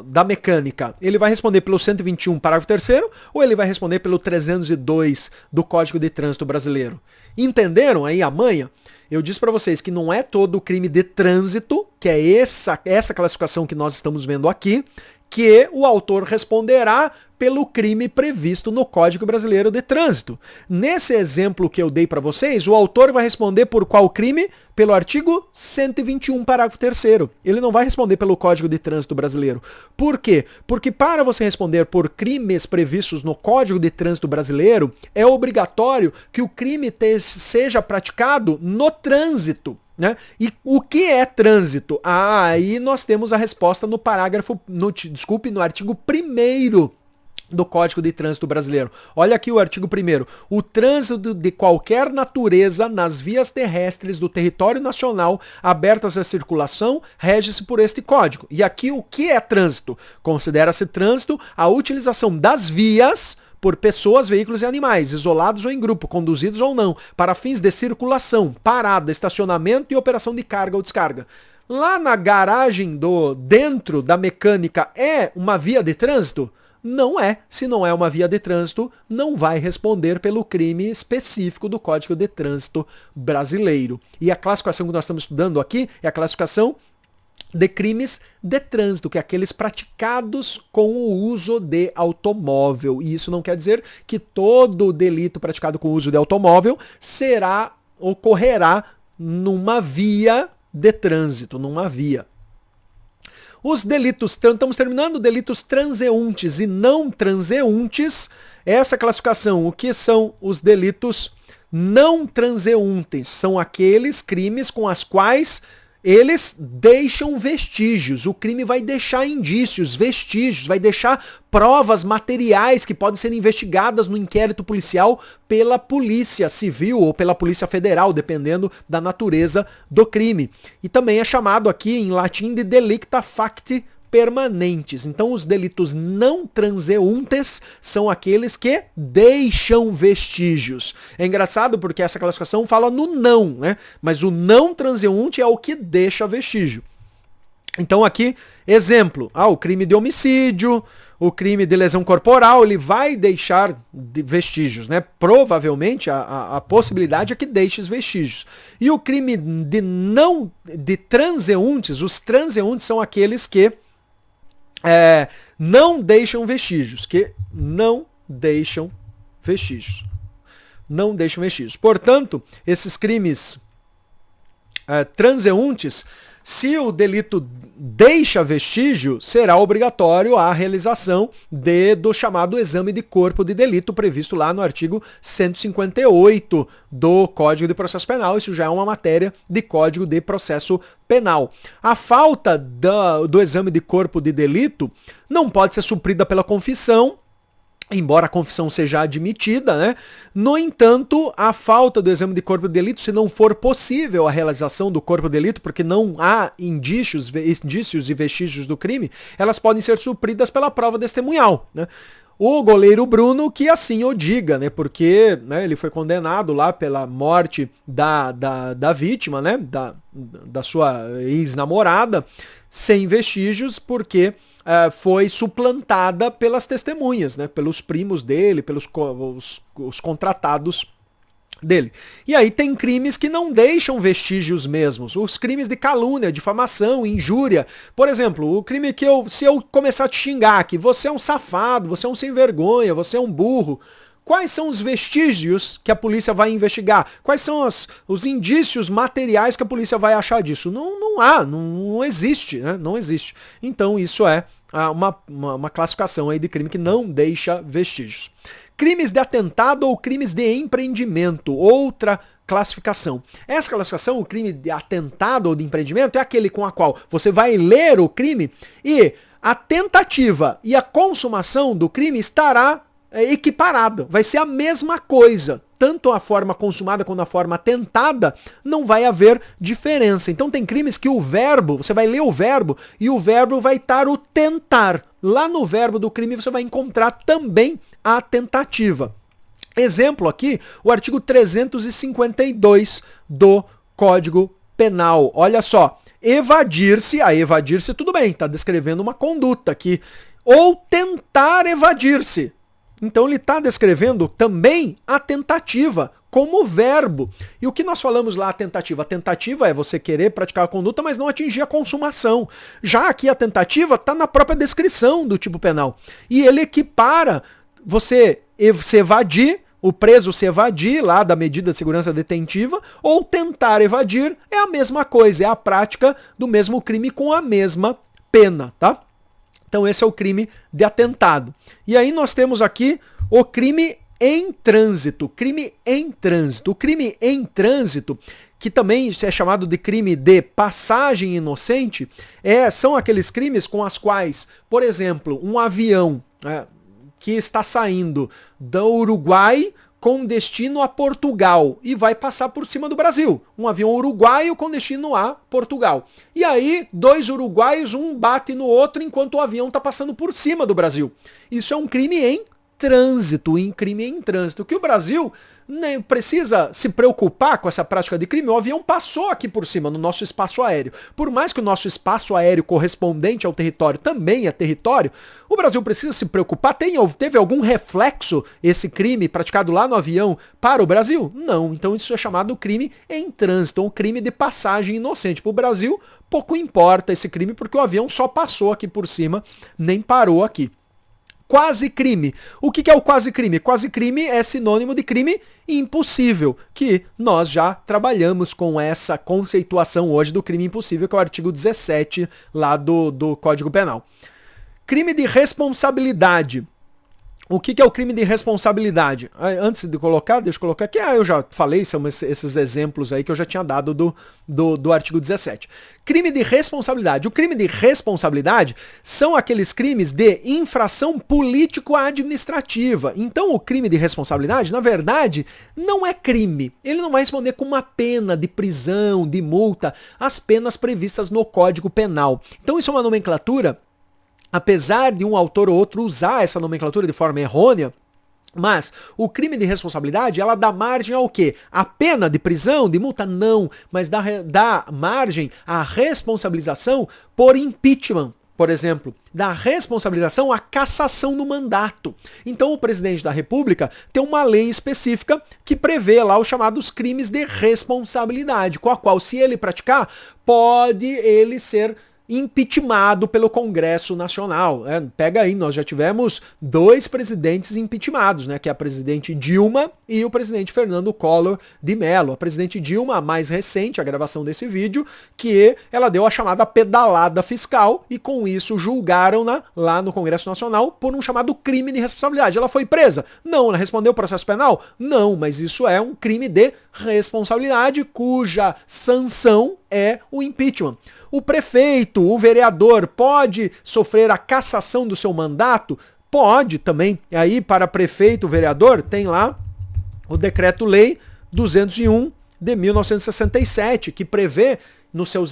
da mecânica. Ele vai responder pelo 121, parágrafo 3º, ou ele vai responder pelo 302 do Código de Trânsito Brasileiro? Entenderam aí a manha? Eu disse para vocês que não é todo o crime de trânsito, que é essa classificação que nós estamos vendo aqui, que o autor responderá pelo crime previsto no Código Brasileiro de Trânsito. Nesse exemplo que eu dei para vocês, o autor vai responder por qual crime? Pelo artigo 121, parágrafo 3º. Ele não vai responder pelo Código de Trânsito Brasileiro. Por quê? Porque para você responder por crimes previstos no Código de Trânsito Brasileiro, é obrigatório que o crime seja praticado no trânsito. Né? E o que é trânsito? Aí nós temos a resposta no no artigo 1º do Código de Trânsito Brasileiro. Olha aqui o artigo 1º. O trânsito de qualquer natureza nas vias terrestres do território nacional abertas à circulação rege-se por este código. E aqui o que é trânsito? Considera-se trânsito a utilização das vias por pessoas, veículos e animais, isolados ou em grupo, conduzidos ou não, para fins de circulação, parada, estacionamento e operação de carga ou descarga. Lá na garagem dentro da mecânica é uma via de trânsito? Não é. Se não é uma via de trânsito, não vai responder pelo crime específico do Código de Trânsito Brasileiro. E a classificação que nós estamos estudando aqui é a classificação de crimes de trânsito, que é aqueles praticados com o uso de automóvel. E isso não quer dizer que todo delito praticado com o uso de automóvel ocorrerá numa via de trânsito, numa via. Os delitos, estamos terminando, delitos transeuntes e não transeuntes. Essa classificação, o que são os delitos não transeuntes? São aqueles crimes com as quais eles deixam vestígios. O crime vai deixar indícios, vestígios, vai deixar provas materiais que podem ser investigadas no inquérito policial pela Polícia Civil ou pela Polícia Federal, dependendo da natureza do crime. E também é chamado aqui em latim de delicta facti permanentes. Então os delitos não transeuntes são aqueles que deixam vestígios. É engraçado porque essa classificação fala no não, né? Mas o não transeunte é o que deixa vestígio. Então aqui, exemplo, o crime de homicídio, o crime de lesão corporal, ele vai deixar vestígios, né? Provavelmente a possibilidade é que deixe os vestígios. E o crime de transeuntes, os transeuntes são aqueles que não deixam vestígios, não deixam vestígios. Portanto, esses crimes transeuntes, se o delito deixa vestígio, será obrigatório a realização do chamado exame de corpo de delito previsto lá no artigo 158 do Código de Processo Penal. Isso já é uma matéria de Código de Processo Penal. A falta do exame de corpo de delito não pode ser suprida pela confissão, embora a confissão seja admitida, né? No entanto, a falta do exame de corpo de delito, se não for possível a realização do corpo de delito, porque não há indícios e vestígios do crime, elas podem ser supridas pela prova testemunhal, né? O goleiro Bruno que assim o diga, né? Porque, né, ele foi condenado lá pela morte da vítima, né? Da sua ex-namorada, sem vestígios, porque foi suplantada pelas testemunhas, né? Pelos primos dele, pelos os contratados dele. E aí tem crimes que não deixam vestígios mesmos. Os crimes de calúnia, difamação, injúria. Por exemplo, o crime que se eu começar a te xingar que você é um safado, você é um sem vergonha, você é um burro, quais são os vestígios que a polícia vai investigar? Quais são os indícios materiais que a polícia vai achar disso? Não existe, né? Não existe. Então isso é uma classificação aí de crime que não deixa vestígios. Crimes de atentado ou crimes de empreendimento, outra classificação. Essa classificação, o crime de atentado ou de empreendimento, é aquele com a qual você vai ler o crime e a tentativa e a consumação do crime estará equiparada, vai ser a mesma coisa. Tanto a forma consumada quanto a forma tentada, não vai haver diferença. Então tem crimes que o verbo, você vai ler o verbo e o verbo vai estar o tentar. Lá no verbo do crime você vai encontrar também a tentativa. Exemplo aqui, o artigo 352 do Código Penal. Olha só, evadir-se tudo bem, está descrevendo uma conduta aqui. Ou tentar evadir-se. Então ele está descrevendo também a tentativa como verbo. E o que nós falamos lá, a tentativa? A tentativa é você querer praticar a conduta, mas não atingir a consumação. Já aqui a tentativa está na própria descrição do tipo penal. E ele equipara você se evadir, o preso se evadir lá da medida de segurança detentiva, ou tentar evadir é a mesma coisa, é a prática do mesmo crime com a mesma pena, tá? Então esse é o crime de atentado. E aí nós temos aqui o crime em trânsito. Crime em trânsito. O crime em trânsito, que também é chamado de crime de passagem inocente, são aqueles crimes com as quais, por exemplo, um avião que está saindo do Uruguai com destino a Portugal e vai passar por cima do Brasil. Um avião uruguaio com destino a Portugal. E aí, dois uruguaios, um bate no outro enquanto o avião está passando por cima do Brasil. Isso é um crime em trânsito, que o Brasil nem precisa se preocupar com essa prática de crime. O avião passou aqui por cima, no nosso espaço aéreo. Por mais que o nosso espaço aéreo correspondente ao território também é território, o Brasil precisa se preocupar. Teve algum reflexo esse crime praticado lá no avião para o Brasil? Não. Então isso é chamado crime em trânsito, um crime de passagem inocente. Para o Brasil, pouco importa esse crime, porque o avião só passou aqui por cima, nem parou aqui. Quase crime. O que é o quase crime? Quase crime é sinônimo de crime impossível, que nós já trabalhamos com essa conceituação hoje do crime impossível, que é o artigo 17 lá do Código Penal. Crime de responsabilidade. O que é o crime de responsabilidade? Antes de colocar, deixa eu colocar aqui. Eu já falei, são esses exemplos aí que eu já tinha dado do artigo 17. Crime de responsabilidade. O crime de responsabilidade são aqueles crimes de infração político-administrativa. Então, o crime de responsabilidade, na verdade, não é crime. Ele não vai responder com uma pena de prisão, de multa, as penas previstas no Código Penal. Então, isso é uma nomenclatura. Apesar de um autor ou outro usar essa nomenclatura de forma errônea, mas o crime de responsabilidade, ela dá margem ao quê? A pena de prisão, de multa? Não, mas dá margem à responsabilização por impeachment, por exemplo, da responsabilização à cassação do mandato. Então o presidente da República tem uma lei específica que prevê lá os chamados crimes de responsabilidade, com a qual, se ele praticar, pode ele ser impeachmentado pelo Congresso Nacional. Pega aí, nós já tivemos 2 presidentes impeachmentados, né? Que é a presidente Dilma e o presidente Fernando Collor de Mello. A presidente Dilma, a mais recente, a gravação desse vídeo, que ela deu a chamada pedalada fiscal e com isso julgaram-na lá no Congresso Nacional por um chamado crime de responsabilidade. Ela foi presa? Não. Ela respondeu processo penal? Não, mas isso é um crime de responsabilidade cuja sanção é o impeachment. O prefeito, o vereador, pode sofrer a cassação do seu mandato? Pode também. E aí, para prefeito, vereador, tem lá o Decreto-Lei 201 de 1967, que prevê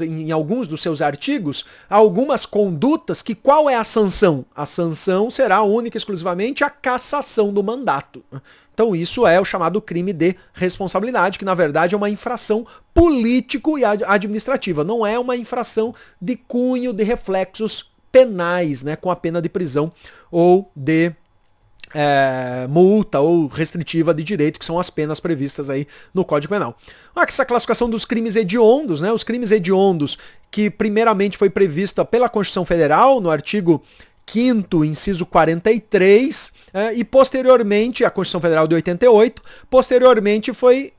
em alguns dos seus artigos algumas condutas que qual é a sanção? A sanção será única e exclusivamente a cassação do mandato. Então isso é o chamado crime de responsabilidade, que na verdade é uma infração político e administrativa, não é uma infração de cunho de reflexos penais, né, com a pena de prisão ou de multa ou restritiva de direito, que são as penas previstas aí no Código Penal. Essa classificação dos crimes hediondos, né, os crimes hediondos, que primeiramente foi prevista pela Constituição Federal, no artigo 5º, inciso 43, e posteriormente, a Constituição Federal de 88, posteriormente foi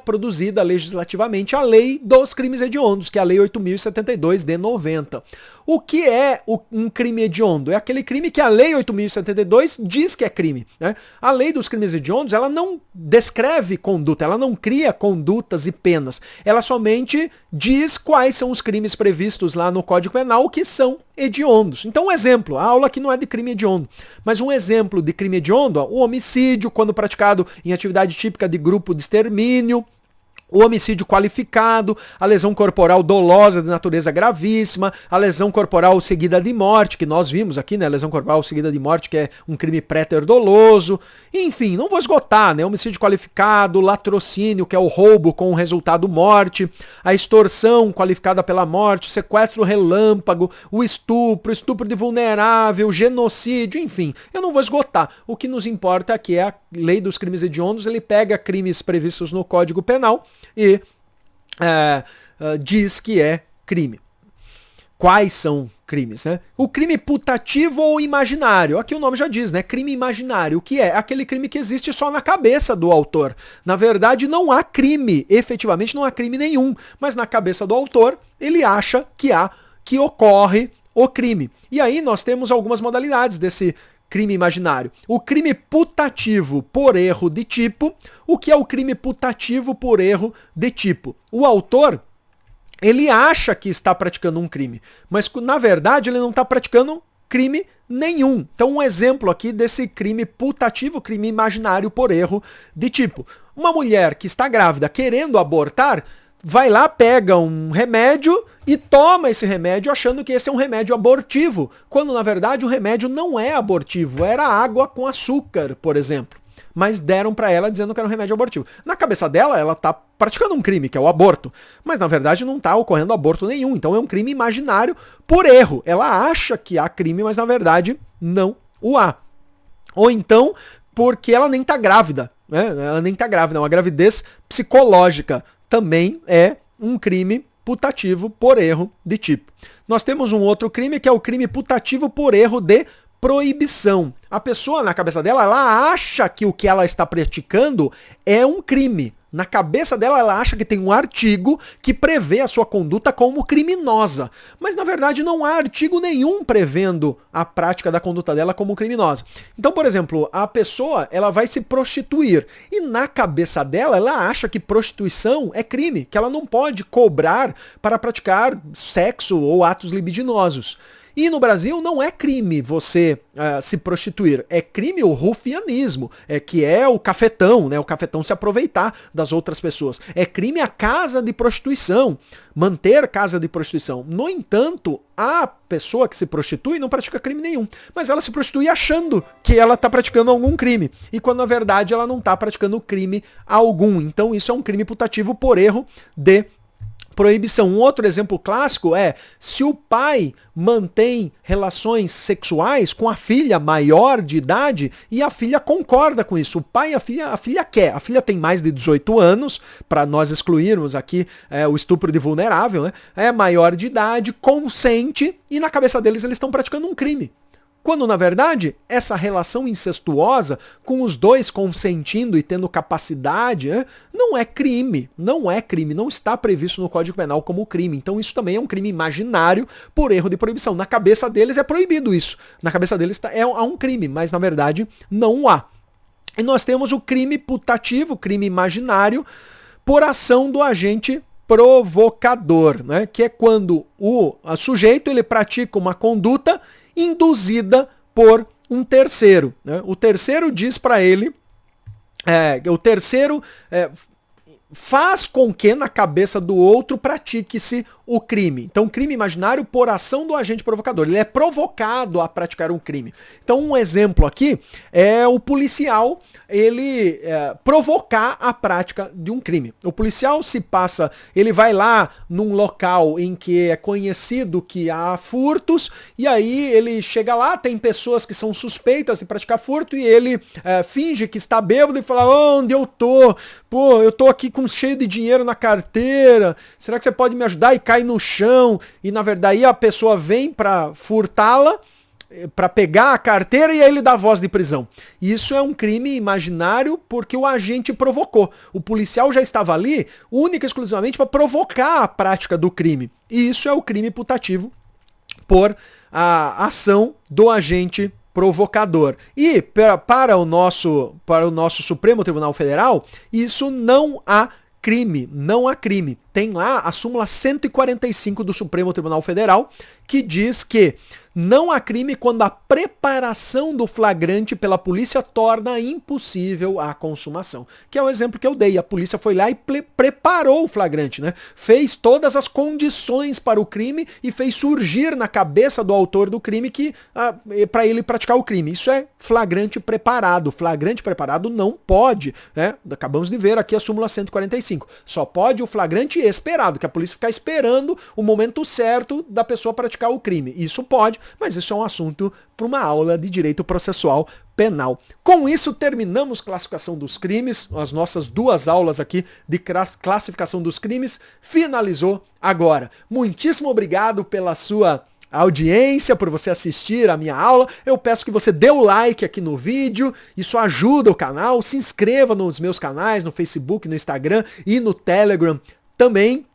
produzida legislativamente a Lei dos Crimes Hediondos, que é a Lei 8.072 de 90. O que é um crime hediondo? É aquele crime que a Lei 8.072 diz que é crime, né? A Lei dos Crimes Hediondos, ela não descreve conduta, ela não cria condutas e penas. Ela somente diz quais são os crimes previstos lá no Código Penal que são hediondos. Então, um exemplo, a aula aqui não é de crime hediondo, mas um exemplo de crime hediondo, o homicídio, quando praticado em atividade típica de grupo de extermínio, o homicídio qualificado, a lesão corporal dolosa de natureza gravíssima, a lesão corporal seguida de morte, que nós vimos aqui, né? Lesão corporal seguida de morte, que é um crime pré-doloso. Enfim, não vou esgotar, né? Homicídio qualificado, latrocínio, que é o roubo com o resultado morte, a extorsão qualificada pela morte, o sequestro relâmpago, o estupro de vulnerável, genocídio, enfim. Eu não vou esgotar. O que nos importa aqui é a Lei dos Crimes Hediondos, ele pega crimes previstos no Código Penal e diz que é crime. Quais são crimes, né? O crime putativo ou imaginário. Aqui o nome já diz, né? Crime imaginário. O que é? Aquele crime que existe só na cabeça do autor. Na verdade, não há crime. Efetivamente, não há crime nenhum. Mas na cabeça do autor, ele acha que ocorre o crime. E aí nós temos algumas modalidades desse crime imaginário. O crime putativo por erro de tipo. O que é o crime putativo por erro de tipo? O autor, ele acha que está praticando um crime, mas na verdade ele não está praticando crime nenhum. Então um exemplo aqui desse crime putativo, crime imaginário por erro de tipo. Uma mulher que está grávida querendo abortar, vai lá, pega um remédio e toma esse remédio achando que esse é um remédio abortivo, quando na verdade o remédio não é abortivo, era água com açúcar, por exemplo. Mas deram para ela dizendo que era um remédio abortivo. Na cabeça dela, ela tá praticando um crime, que é o aborto. Mas na verdade não tá ocorrendo aborto nenhum. Então é um crime imaginário por erro. Ela acha que há crime, mas na verdade não o há. Ou então porque ela nem tá grávida, né? Ela nem tá grávida, é uma gravidez psicológica. Também é um crime putativo por erro de tipo. Nós temos um outro crime que é o crime putativo por erro de proibição. A pessoa, na cabeça dela, ela acha que o que ela está praticando é um crime. Na cabeça dela, ela acha que tem um artigo que prevê a sua conduta como criminosa. Mas, na verdade, não há artigo nenhum prevendo a prática da conduta dela como criminosa. Então, por exemplo, a pessoa ela vai se prostituir. E na cabeça dela, ela acha que prostituição é crime, que ela não pode cobrar para praticar sexo ou atos libidinosos. E no Brasil não é crime você se prostituir, é crime o rufianismo, que é o cafetão, né? O cafetão se aproveitar das outras pessoas. É crime a casa de prostituição, manter casa de prostituição. No entanto, a pessoa que se prostitui não pratica crime nenhum, mas ela se prostitui achando que ela está praticando algum crime, e quando na verdade ela não está praticando crime algum. Então isso é um crime putativo por erro de proibição. Um outro exemplo clássico é se o pai mantém relações sexuais com a filha maior de idade e a filha concorda com isso. O pai e a filha quer. A filha tem mais de 18 anos, para nós excluirmos aqui o estupro de vulnerável, né? É maior de idade, consente e na cabeça deles eles estão praticando um crime. Quando, na verdade, essa relação incestuosa, com os dois consentindo e tendo capacidade, não é crime. Não é crime. Não está previsto no Código Penal como crime. Então isso também é um crime imaginário por erro de proibição. Na cabeça deles é proibido isso. Na cabeça deles há um crime, mas na verdade não há. E nós temos o crime putativo, crime imaginário, por ação do agente provocador, né? Que é quando o sujeito ele pratica uma conduta induzida por um terceiro, né? O terceiro diz para ele, faz com que na cabeça do outro pratique-se o crime. Então, crime imaginário por ação do agente provocador. Ele é provocado a praticar um crime. Então, um exemplo aqui é o policial, ele provocar a prática de um crime. O policial ele vai lá num local em que é conhecido que há furtos, e aí ele chega lá, tem pessoas que são suspeitas de praticar furto, e ele finge que está bêbado e fala, onde eu tô? Pô, eu tô aqui cheio de dinheiro na carteira, será que você pode me ajudar? E cai no chão, e na verdade a pessoa vem pra furtá-la, pra pegar a carteira, e aí ele dá voz de prisão. Isso é um crime imaginário porque o agente provocou. O policial já estava ali única e exclusivamente para provocar a prática do crime. E isso é o crime putativo por a ação do agente provocador. E para o nosso Supremo Tribunal Federal, isso não há crime, não há crime. Tem lá a súmula 145 do Supremo Tribunal Federal, que diz que não há crime quando a preparação do flagrante pela polícia torna impossível a consumação. Que é o exemplo que eu dei. A polícia foi lá e preparou o flagrante, né? Fez todas as condições para o crime e fez surgir na cabeça do autor do crime para ele praticar o crime. Isso é flagrante preparado. Flagrante preparado não pode, né? Acabamos de ver aqui a súmula 145. Só pode o flagrante esperado, que a polícia ficar esperando o momento certo da pessoa praticar o crime. Isso pode, mas isso é um assunto para uma aula de direito processual penal. Com isso, terminamos classificação dos crimes. As nossas 2 aulas aqui de classificação dos crimes finalizou agora. Muitíssimo obrigado pela sua audiência, por você assistir a minha aula. Eu peço que você dê o like aqui no vídeo, isso ajuda o canal. Se inscreva nos meus canais, no Facebook, no Instagram e no Telegram também.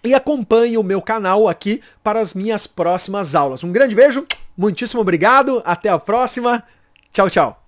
E acompanhe o meu canal aqui para as minhas próximas aulas. Um grande beijo, muitíssimo obrigado, até a próxima. Tchau, tchau.